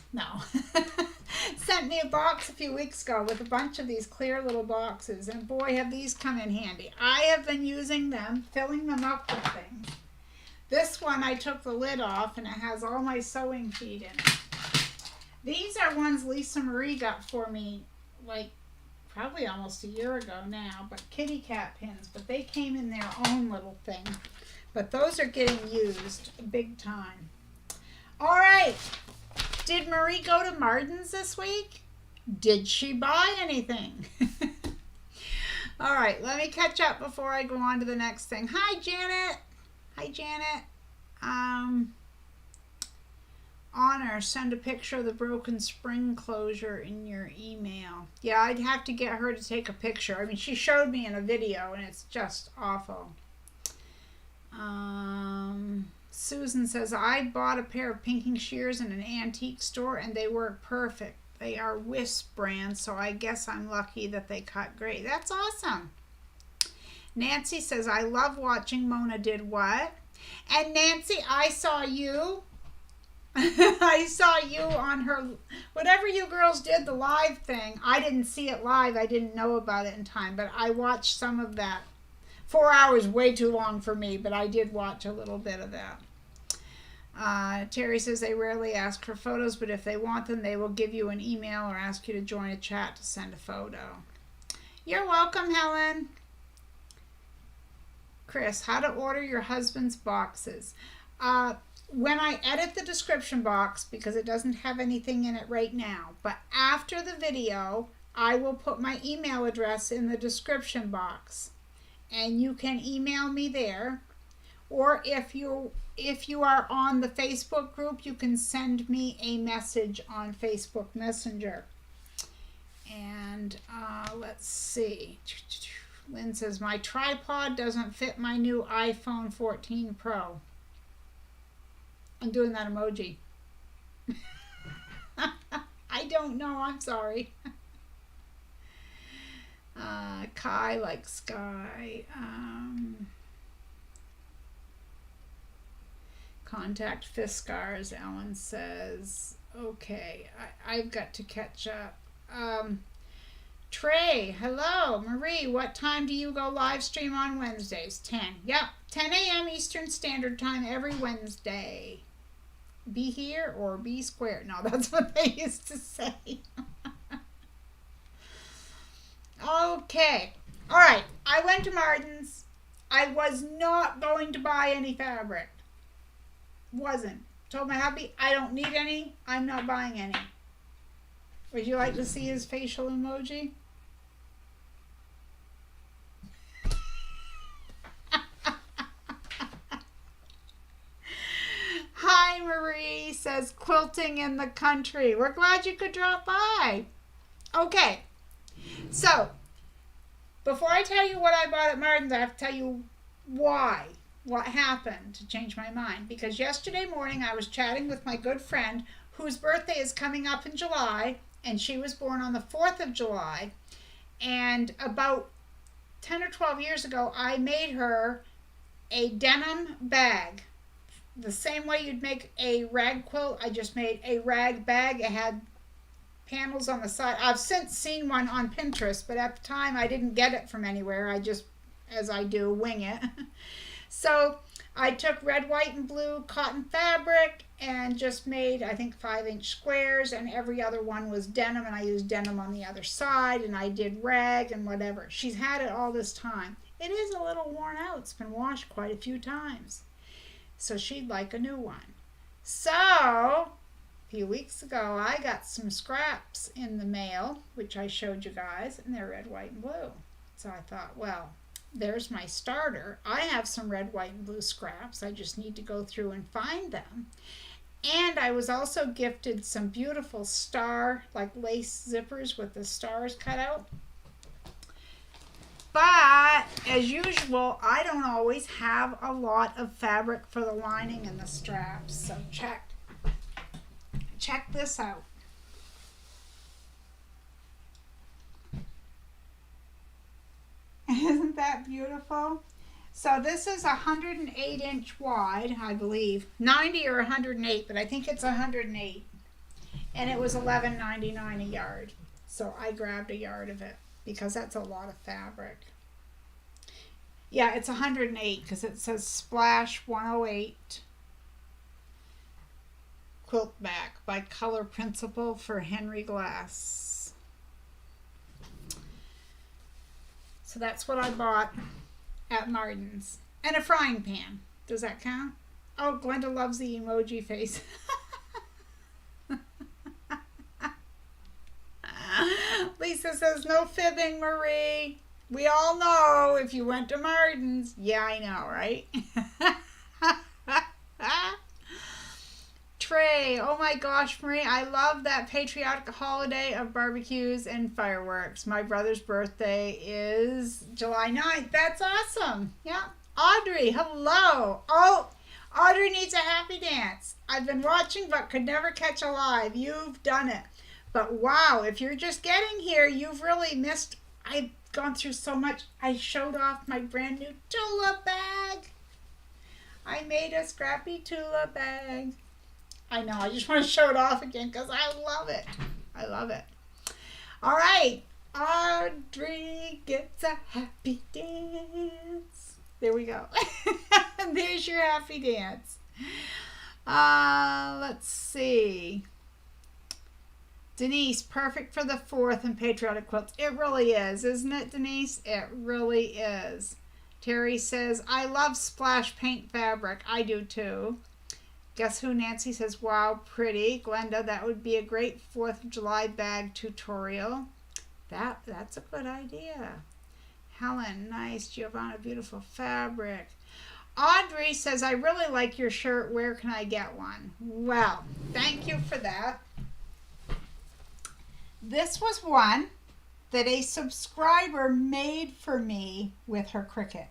sent me a box a few weeks ago with a bunch of these clear little boxes, and boy, have these come in handy. I have been using them, filling them up with things. This one, I took the lid off, and it has all my sewing feet in it. These are ones Lisa Marie got for me, like, probably almost a year ago now, but kitty cat pins, but they came in their own little thing. But those are getting used big time. All right. Did Marie go to Martin's this week? Did she buy anything? All right, let me catch up before I go on to the next thing. Hi, Janet. Hi, Janet. Honor, send a picture of the broken spring closure in your email. Yeah, I'd have to get her to take a picture. I mean, she showed me in a video, and it's just awful. Susan says, I bought a pair of pinking shears in an antique store, and they work perfect. They are Wisp brand, so I guess I'm lucky that they cut great. That's awesome. Nancy says, I love watching Mona did what? And Nancy, I saw you. I saw you on her, whatever you girls did, the live thing. I didn't see it live. I didn't know about it in time, but I watched some of that. 4 hours, way too long for me, but I did watch a little bit of that. Terry says they rarely ask for photos, but if they want them, they will give you an email or ask you to join a chat to send a photo. You're welcome, Helen. Chris, how to order your husband's boxes. When I edit the description box, because it doesn't have anything in it right now, but after the video, I will put my email address in the description box, and you can email me there. Or if you are on the Facebook group, you can send me a message on Facebook Messenger. And let's see. Lynn says, my tripod doesn't fit my new iPhone 14 Pro. I'm doing that emoji. I don't know. I'm sorry. Kai likes Sky. Contact Fiskars, Ellen says. Okay, I've got to catch up. Trey, hello. Marie, what time do you go live stream on Wednesdays? 10. Yep, 10 a.m. Eastern Standard Time every Wednesday. Be here or be square. No, that's what they used to say. Okay. All right. I went to Martin's. I was not going to buy any fabric. Wasn't. Told my hubby, I don't need any. I'm not buying any. Would you like to see his facial emoji? Hi, Marie, says quilting in the country. We're glad you could drop by. Okay, so before I tell you what I bought at Martin's, I have to tell you what happened to change my mind. Because yesterday morning I was chatting with my good friend whose birthday is coming up in July, and she was born on the 4th of July. And about 10 or 12 years ago, I made her a denim bag. The same way you'd make a rag quilt, I just made a rag bag. It had panels on the side. I've since seen one on Pinterest, but at the time I didn't get it from anywhere. I just, as I do, wing it. So I took red, white, and blue cotton fabric and just made, I think, 5-inch squares, and every other one was denim, and I used denim on the other side, and I did rag and whatever. She's had it all this time. It is a little worn out. It's been washed quite a few times. So she'd like a new one. So a few weeks ago, I got some scraps in the mail, which I showed you guys, and they're red, white, and blue. So I thought, well, there's my starter. I have some red, white, and blue scraps. I just need to go through and find them. And I was also gifted some beautiful star, like lace zippers with the stars cut out. But, as usual, I don't always have a lot of fabric for the lining and the straps. So check this out. Isn't that beautiful? So this is 108-inch wide, I believe. 90 or 108, but I think it's 108. And it was $11.99 a yard. So I grabbed a yard of it, because that's a lot of fabric. Yeah, it's 108 because it says Splash 108 quilt back by Color Principle for Henry Glass. So that's what I bought at Martin's. And a frying pan. Does that count? Oh, Glenda loves the emoji face. Lisa says, no fibbing, Marie. We all know if you went to Martin's. Yeah, I know, right? Trey, oh my gosh, Marie, I love that patriotic holiday of barbecues and fireworks. My brother's birthday is July 9th. That's awesome. Yeah. Audrey, hello. Oh, Audrey needs a happy dance. I've been watching but could never catch a live. You've done it. But wow, if you're just getting here, you've really missed. I've gone through so much. I showed off my brand new Tula bag. I made a Scrappy Tula bag. I know, I just want to show it off again because I love it. I love it. All right, Audrey gets a happy dance. There we go. There's your happy dance. Let's see. Denise, perfect for the 4th and patriotic quilts. It really is, isn't it, Denise? It really is. Terry says, I love splash paint fabric. I do too. Guess who? Nancy says, wow, pretty. Glenda, that would be a great 4th of July bag tutorial. That's a good idea. Helen, nice. Giovanna, beautiful fabric. Audrey says, I really like your shirt. Where can I get one? Well, thank you for that. This was one that a subscriber made for me with her Cricut.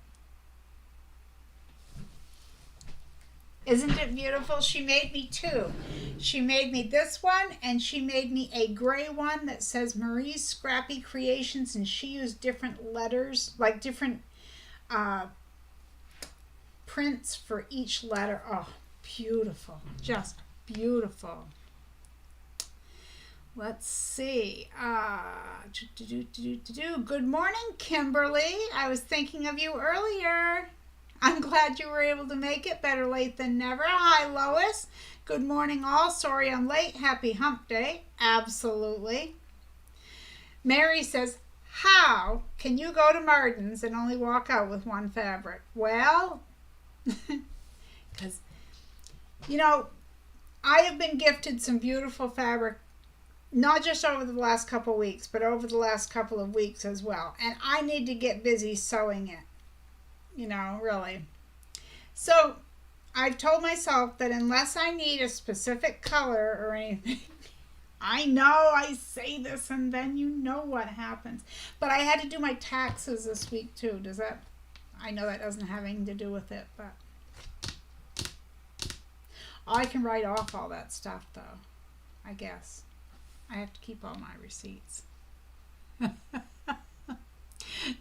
Isn't it beautiful? She made me two. She made me this one, and she made me a gray one that says Marie's Scrappy Creations, and she used different letters, like different prints for each letter. Oh, beautiful. Just beautiful. Let's see. Good morning, Kimberly. I was thinking of you earlier. I'm glad you were able to make it. Better late than never. Hi, Lois. Good morning, all. Sorry I'm late. Happy hump day. Absolutely. Mary says, how can you go to Martin's and only walk out with one fabric? Well, because, you know, I have been gifted some beautiful fabric, not just over the last couple of weeks, but over the last couple of weeks as well. And I need to get busy sewing it. You know, really. So I've told myself that unless I need a specific color or anything, I know I say this and then you know what happens. But I had to do my taxes this week too. Does that, I know that doesn't have anything to do with it, but I can write off all that stuff though, I guess. I have to keep all my receipts.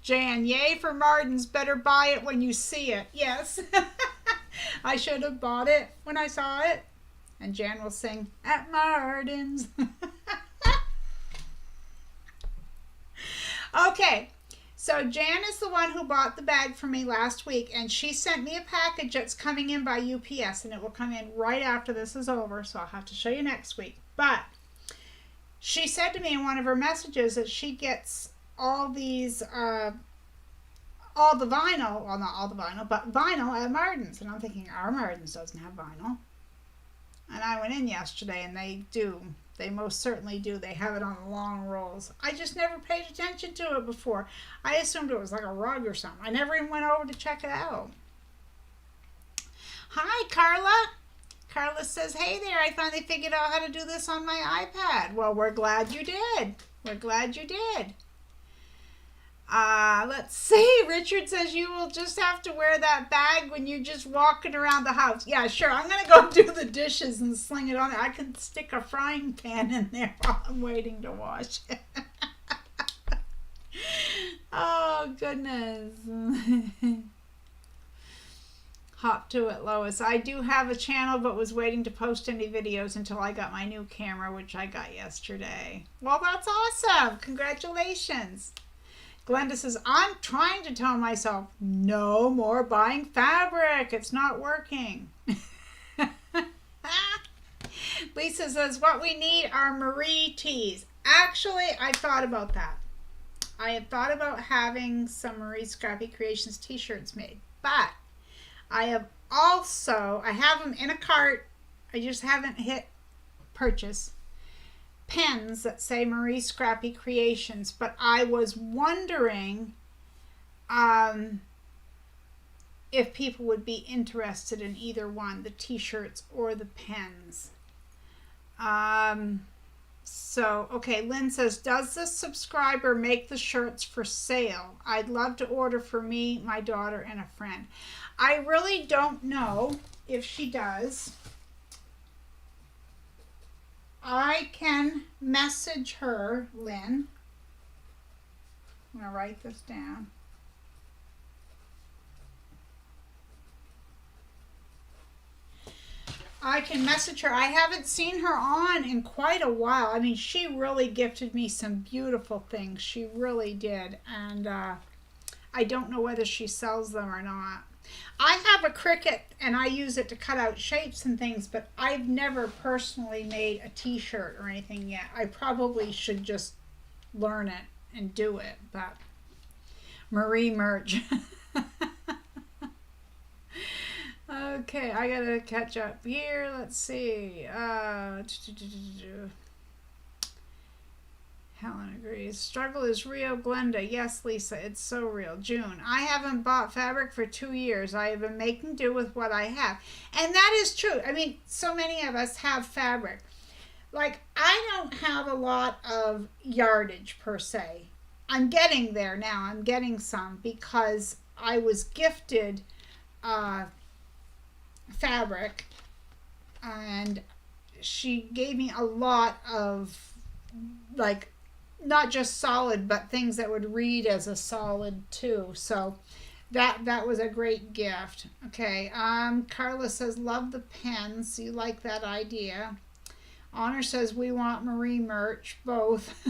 Jan, yay for Martin's. Better buy it when you see it. Yes. I should have bought it when I saw it. And Jan will sing, at Martin's. Okay. So Jan is the one who bought the bag for me last week. And she sent me a package that's coming in by UPS. And it will come in right after this is over. So I'll have to show you next week. But she said to me in one of her messages that she gets all these, all the vinyl, well, not all the vinyl, but vinyl at Martin's. And I'm thinking, our Martin's doesn't have vinyl. And I went in yesterday and they do. They most certainly do. They have it on the long rolls. I just never paid attention to it before. I assumed it was like a rug or something. I never even went over to check it out. Hi, Carla. Carla says, hey there, I finally figured out how to do this on my iPad. Well, we're glad you did. We're glad you did. Let's see. Richard says you will just have to wear that bag when you're just walking around the house. Yeah, sure. I'm going to go do the dishes and sling it on there. I can stick a frying pan in there while I'm waiting to wash it. Oh, goodness. Hop to it, Lois. I do have a channel, but was waiting to post any videos until I got my new camera, which I got yesterday. Well, that's awesome. Congratulations. Glenda says, I'm trying to tell myself, no more buying fabric. It's not working. Lisa says, what we need are Marie tees. Actually, I thought about that. I had thought about having some Marie Scrappy Creations t-shirts made. But I have I have them in a cart. I just haven't hit purchase. Pens that say Marie Scrappy Creations, but I was wondering if people would be interested in either one, the t-shirts or the pens. So, okay, Lynn says, does this subscriber make the shirts for sale? I'd love to order for me, my daughter, and a friend. I really don't know if she does. I can message her, Lynn. I'm going to write this down. I can message her. I haven't seen her on in quite a while. I mean, she really gifted me some beautiful things. She really did. And I don't know whether she sells them or not. I have a Cricut and I use it to cut out shapes and things, but I've never personally made a t-shirt or anything yet. I probably should just learn it and do it, but Marie merch. Okay, I gotta catch up here. Let's see. Helen agrees. Struggle is real. Glenda, yes, Lisa, it's so real. June, I haven't bought fabric for 2 years. I have been making do with what I have. And that is true. I mean, so many of us have fabric. Like, I don't have a lot of yardage per se. I'm getting there now. I'm getting some because I was gifted fabric, and she gave me a lot of, like, not just solid, but things that would read as a solid too. So that was a great gift. Okay. Carla says, love the pens. You like that idea. Honor says, we want Marie merch, both.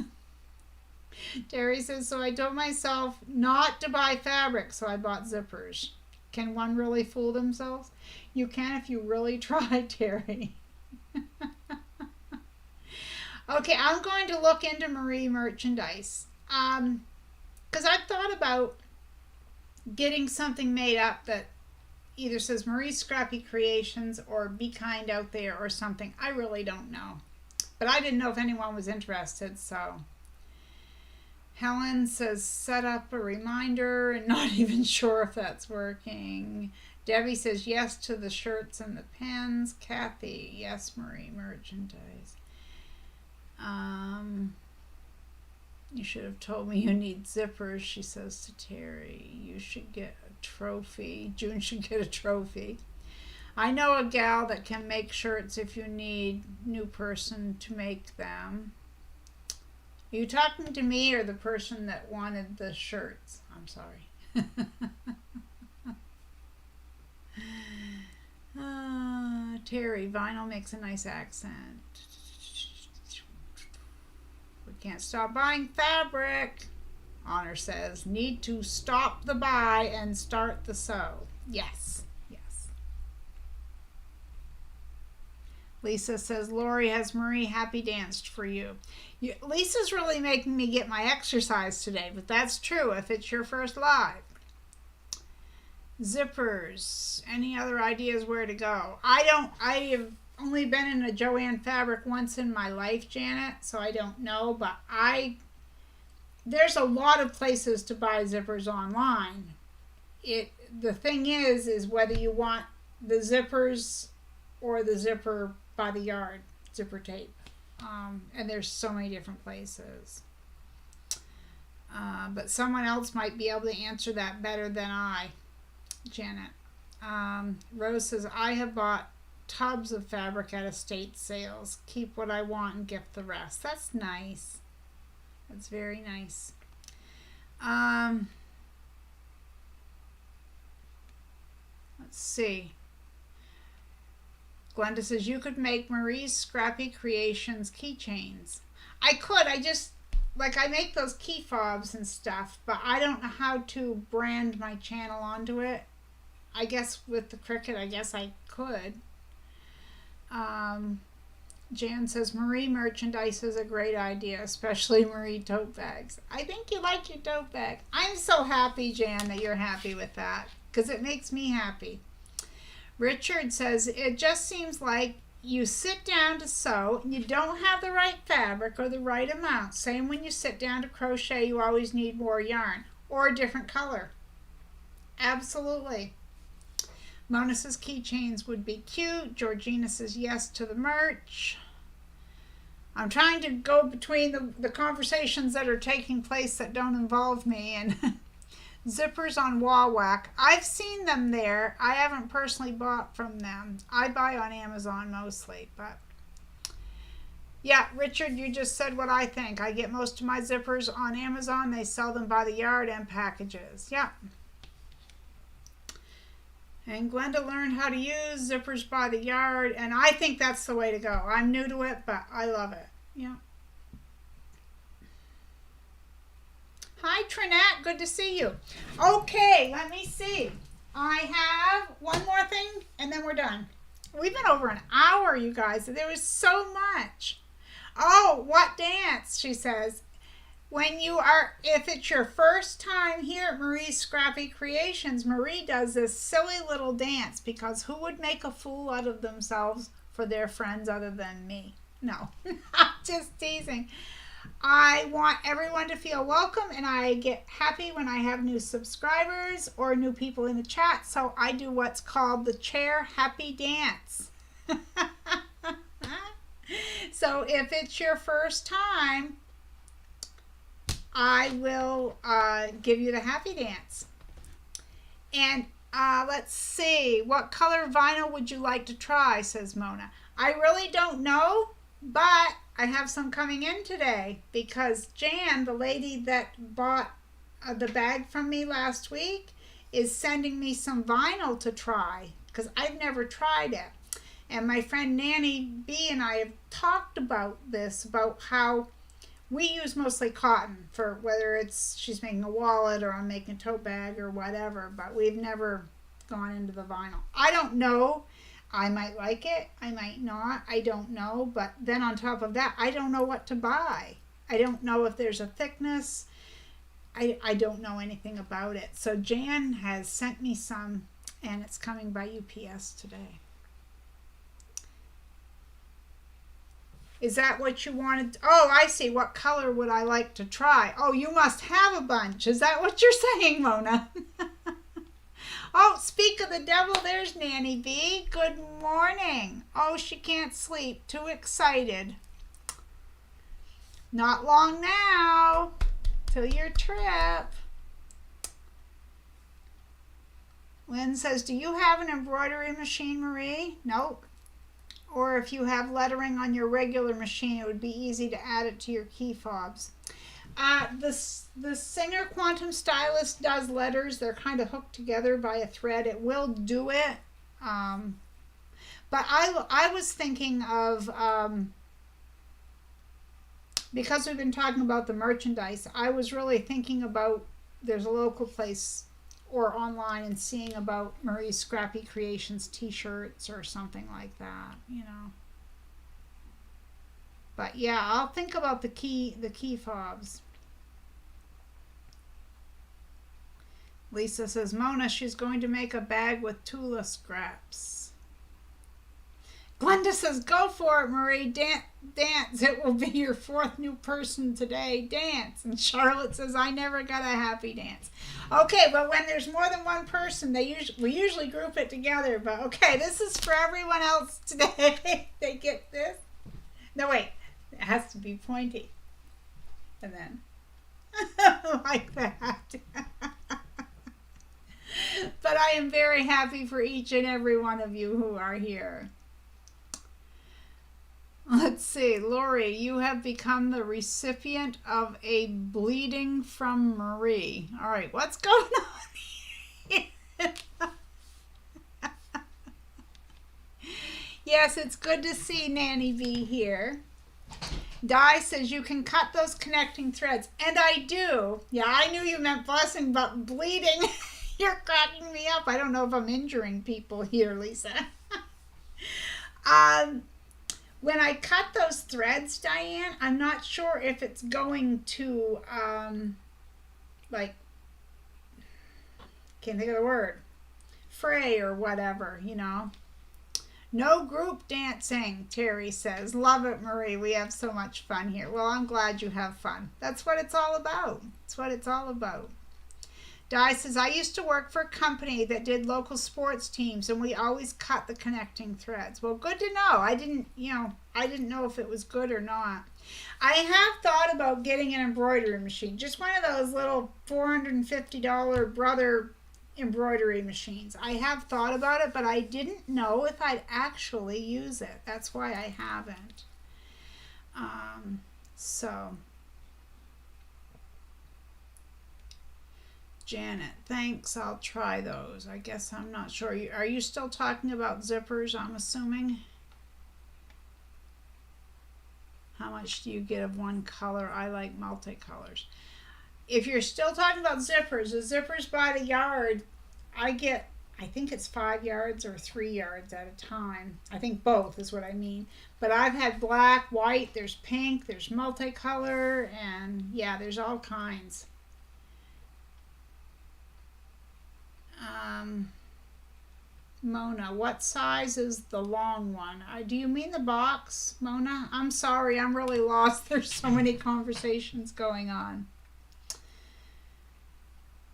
Terry says, so I told myself not to buy fabric, so I bought zippers. Can one really fool themselves? You can if you really try, Terry. Okay, I'm going to look into Marie merchandise. Because I've thought about getting something made up that either says Marie Scrappy Creations or Be Kind Out There or something. I really don't know. But I didn't know if anyone was interested, so. Helen says set up a reminder and not even sure if that's working. Debbie says yes to the shirts and the pens. Kathy, yes, Marie merchandise. You should have told me you need zippers, she says to Terry. You should get a trophy. June should get a trophy. I know a gal that can make shirts if you need new person to make them. Are you talking to me or the person that wanted the shirts? I'm sorry. Terry, vinyl makes a nice accent. We can't stop buying fabric. Honor says, need to stop the buy and start the sew. Yes, yes. Lisa says, Lori, has Marie happy danced for you? Lisa's really making me get my exercise today, but that's true if it's your first live. Zippers. Any other ideas where to go? I have only been in a Joann fabric once in my life, Janet, so I don't know, but there's a lot of places to buy zippers online. The thing is whether you want the zippers or the zipper by the yard, zipper tape. And there's so many different places. But someone else might be able to answer that better than I, Janet. Rose says, I have bought tubs of fabric at estate sales. Keep what I want and gift the rest. That's nice. That's very nice. Let's see. Glenda says, you could make Marie's Scrappy Creations keychains. I could. I make those key fobs and stuff, but I don't know how to brand my channel onto it. I guess with the Cricut, I guess I could. Jan says, Marie merchandise is a great idea, especially Marie tote bags. I think you like your tote bag. I'm so happy, Jan, that you're happy with that, because it makes me happy. Richard says, it just seems like you sit down to sew and you don't have the right fabric or the right amount. Same when you sit down to crochet, you always need more yarn or a different color. Absolutely. Mona says keychains would be cute. Georgina says yes to the merch. I'm trying to go between the conversations that are taking place that don't involve me and zippers on Wawak. I've seen them there. I haven't personally bought from them. I buy on Amazon mostly, but yeah, Richard, you just said what I think. I get most of my zippers on Amazon. They sell them by the yard and packages. Yeah. And Glenda learned how to use zippers by the yard, and I think that's the way to go. I'm new to it, but I love it. Yeah. Hi, Trinette. Good to see you. Okay, let me see. I have one more thing, and then we're done. We've been over an hour, you guys. There was so much. Oh, what dance, she says. If it's your first time here at Marie's Scrappy Creations, Marie does this silly little dance because who would make a fool out of themselves for their friends other than me? No, I'm just teasing. I want everyone to feel welcome, and I get happy when I have new subscribers or new people in the chat, so I do what's called the chair happy dance. So if it's your first time, I will give you the happy dance. And let's see, what color vinyl would you like to try, says Mona. I really don't know, but I have some coming in today because Jan, the lady that bought the bag from me last week, is sending me some vinyl to try because I've never tried it. And my friend Nanny B and I have talked about this, about how we use mostly cotton for whether it's she's making a wallet or I'm making a tote bag or whatever, but we've never gone into the vinyl. I don't know. I might like it. I might not. I don't know. But then on top of that, I don't know what to buy. I don't know if there's a thickness. I don't know anything about it. So Jan has sent me some, and it's coming by UPS today. Is that what you wanted? Oh, I see. What color would I like to try? Oh, you must have a bunch. Is that what you're saying, Mona? Oh, speak of the devil, there's Nanny B. Good morning. Oh, she can't sleep. Too excited. Not long now till your trip. Lynn says, do you have an embroidery machine, Marie? Nope. Or if you have lettering on your regular machine, it would be easy to add it to your key fobs. The Singer Quantum Stylus does letters. They're kind of hooked together by a thread. It will do it. But I was thinking of, because we've been talking about the merchandise, I was really thinking about, there's a local place or online and seeing about Marie's Scrappy Creations t-shirts or something like that, you know. But yeah, I'll think about the key fobs. Lisa says, Mona, she's going to make a bag with Tula scraps. Glenda says, go for it, Marie. Dance. It will be your fourth new person today. Dance. And Charlotte says, I never got a happy dance. Okay, but when there's more than one person, we usually group it together. But okay, this is for everyone else today. They get this. No, wait. It has to be pointy. And then like that. But I am very happy for each and every one of you who are here. Let's see, Lori, you have become the recipient of a bleeding from Marie. All right, what's going on here? Yes, it's good to see Nanny V here. Di says you can cut those connecting threads. And I do. Yeah, I knew you meant blessing, but bleeding, you're cracking me up. I don't know if I'm injuring people here, Lisa. When I cut those threads, Diane, I'm not sure if it's going to, like, can't think of the word, fray or whatever, you know. No group dancing, Terry says. Love it, Marie. We have so much fun here. Well, I'm glad you have fun. That's what it's all about. That's what it's all about. Di says, I used to work for a company that did local sports teams, and we always cut the connecting threads. Well, good to know. I didn't know if it was good or not. I have thought about getting an embroidery machine, just one of those little $450 Brother embroidery machines. I have thought about it, but I didn't know if I'd actually use it. That's why I haven't. So... Janet, thanks. I'll try those. I guess I'm not sure. Are you still talking about zippers, I'm assuming? How much do you get of one color? I like multicolors. If you're still talking about zippers, the zippers by the yard, I think it's 5 yards or 3 yards at a time. I think both is what I mean. But I've had black, white, there's pink, there's multicolor, and yeah, there's all kinds. Mona, what size is the long one? Do you mean the box, Mona? I'm sorry, I'm really lost. There's so many conversations going on.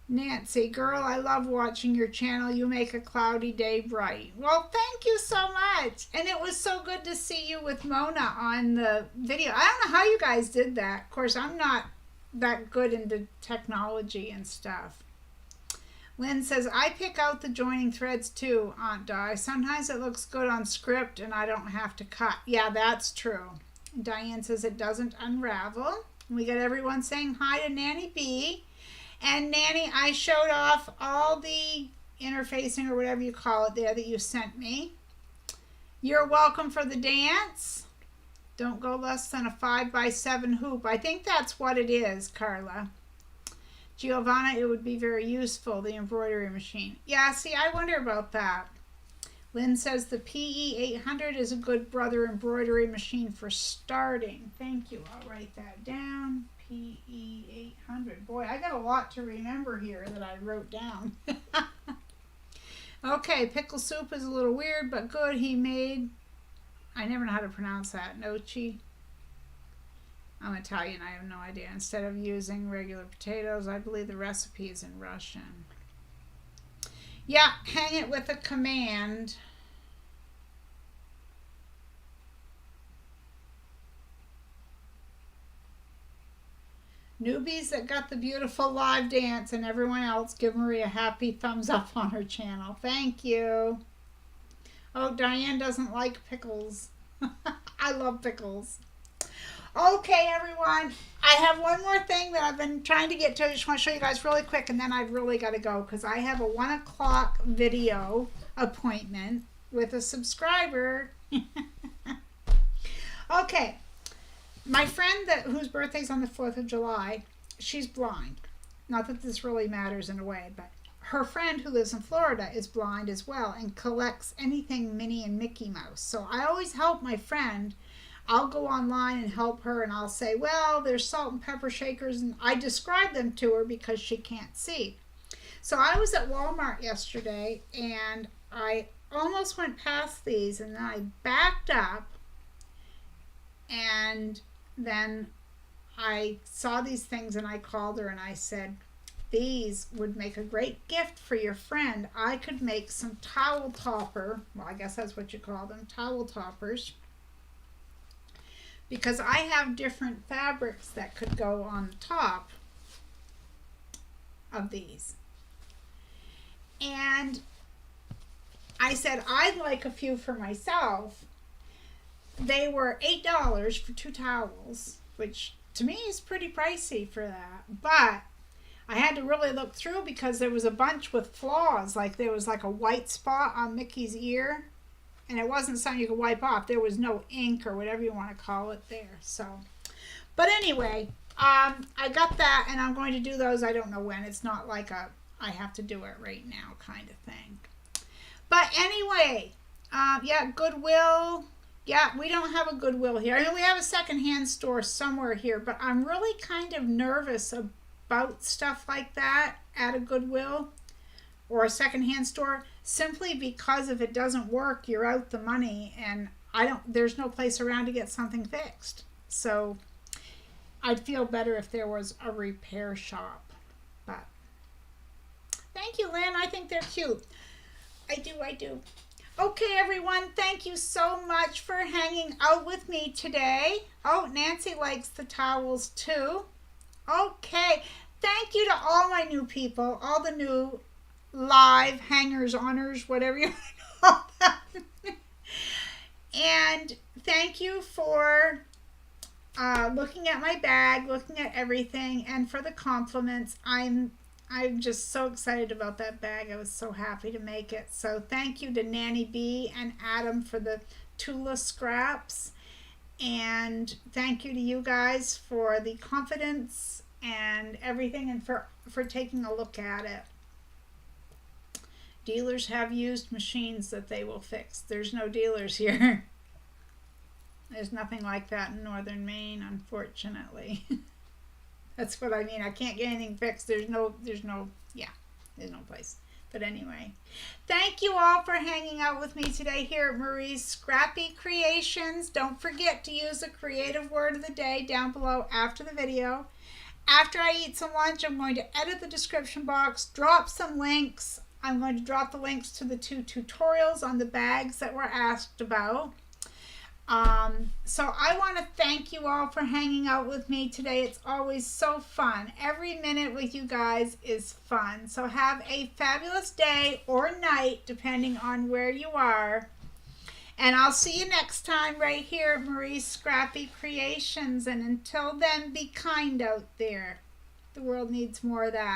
Nancy, girl, I love watching your channel. You make a cloudy day bright. Well, thank you so much. And it was so good to see you with Mona on the video. I don't know how you guys did that. Of course, I'm not that good into technology and stuff. Lynn says, I pick out the joining threads too, Aunt Di. Sometimes it looks good on script and I don't have to cut. Yeah, that's true. Diane says it doesn't unravel. We got everyone saying hi to Nanny B. And Nanny, I showed off all the interfacing or whatever you call it there that you sent me. You're welcome for the dance. Don't go less than a 5x7 hoop. I think that's what it is, Carla. Giovanna, it would be very useful, the embroidery machine. Yeah, see, I wonder about that. Lynn says the PE800 is a good brother embroidery machine for starting. Thank you. I'll write that down. PE800. Boy, I got a lot to remember here that I wrote down. Okay, pickle soup is a little weird, but good. He made, I never know how to pronounce that, nochi. I'm Italian, I have no idea. Instead of using regular potatoes, I believe the recipe is in Russian. Yeah, hang it with a command. Newbies that got the beautiful live dance and everyone else, give Marie a happy thumbs up on her channel. Thank you. Oh, Diane doesn't like pickles. I love pickles. Okay, everyone. I have one more thing that I've been trying to get to. I just want to show you guys really quick, and then I've really got to go because I have a 1 o'clock video appointment with a subscriber. Okay. My friend whose birthday's on the 4th of July, she's blind. Not that this really matters in a way, but her friend who lives in Florida is blind as well and collects anything Minnie and Mickey Mouse. So I always help my friend. I'll go online and help her, and I'll say, well, there's salt and pepper shakers, and I describe them to her because she can't see. So I was at Walmart yesterday, and I almost went past these, and then I backed up, and then I saw these things, and I called her, and I said, these would make a great gift for your friend. I could make some towel topper, well, I guess that's what you call them, towel toppers, because I have different fabrics that could go on the top of these. And I said, I'd like a few for myself. They were $8 for 2 towels, which to me is pretty pricey for that. But I had to really look through because there was a bunch with flaws. Like there was like a white spot on Mickey's ear. And it wasn't something you could wipe off. There was no ink or whatever you want to call it there. So, but anyway, I got that, and I'm going to do those. I don't know when. It's not like I have to do it right now kind of thing. But anyway, yeah, Goodwill. Yeah, we don't have a Goodwill here. I mean, we have a secondhand store somewhere here, but I'm really kind of nervous about stuff like that at a Goodwill or a secondhand store, simply because if it doesn't work, you're out the money, and there's no place around to get something fixed. So I'd feel better if there was a repair shop. But thank you, Lynn. I think they're cute. I do. Okay, everyone, thank you so much for hanging out with me today. Oh, Nancy likes the towels too. Okay, thank you to all my new people, all the new live hangers honors, whatever you call them. And thank you for looking at my bag, looking at everything, and for the compliments. I'm just so excited about that bag. I was so happy to make it. So thank you to Nanny B and Adam for the Tula scraps, and thank you to you guys for the confidence and everything, and for taking a look at it. Dealers have used machines that they will fix. There's no dealers here. There's nothing like that in northern Maine, unfortunately. That's what I mean. I can't get anything fixed. There's no place. But anyway, thank you all for hanging out with me today here at Marie's Scrappy Creations. Don't forget to use the creative word of the day down below after the video. After I eat some lunch, I'm going to edit the description box, drop some links. I'm going to drop the links to the 2 tutorials on the bags that were asked about. So I want to thank you all for hanging out with me today. It's always so fun. Every minute with you guys is fun. So have a fabulous day or night, depending on where you are. And I'll see you next time right here at Marie's Scrappy Creations. And until then, be kind out there. The world needs more of that.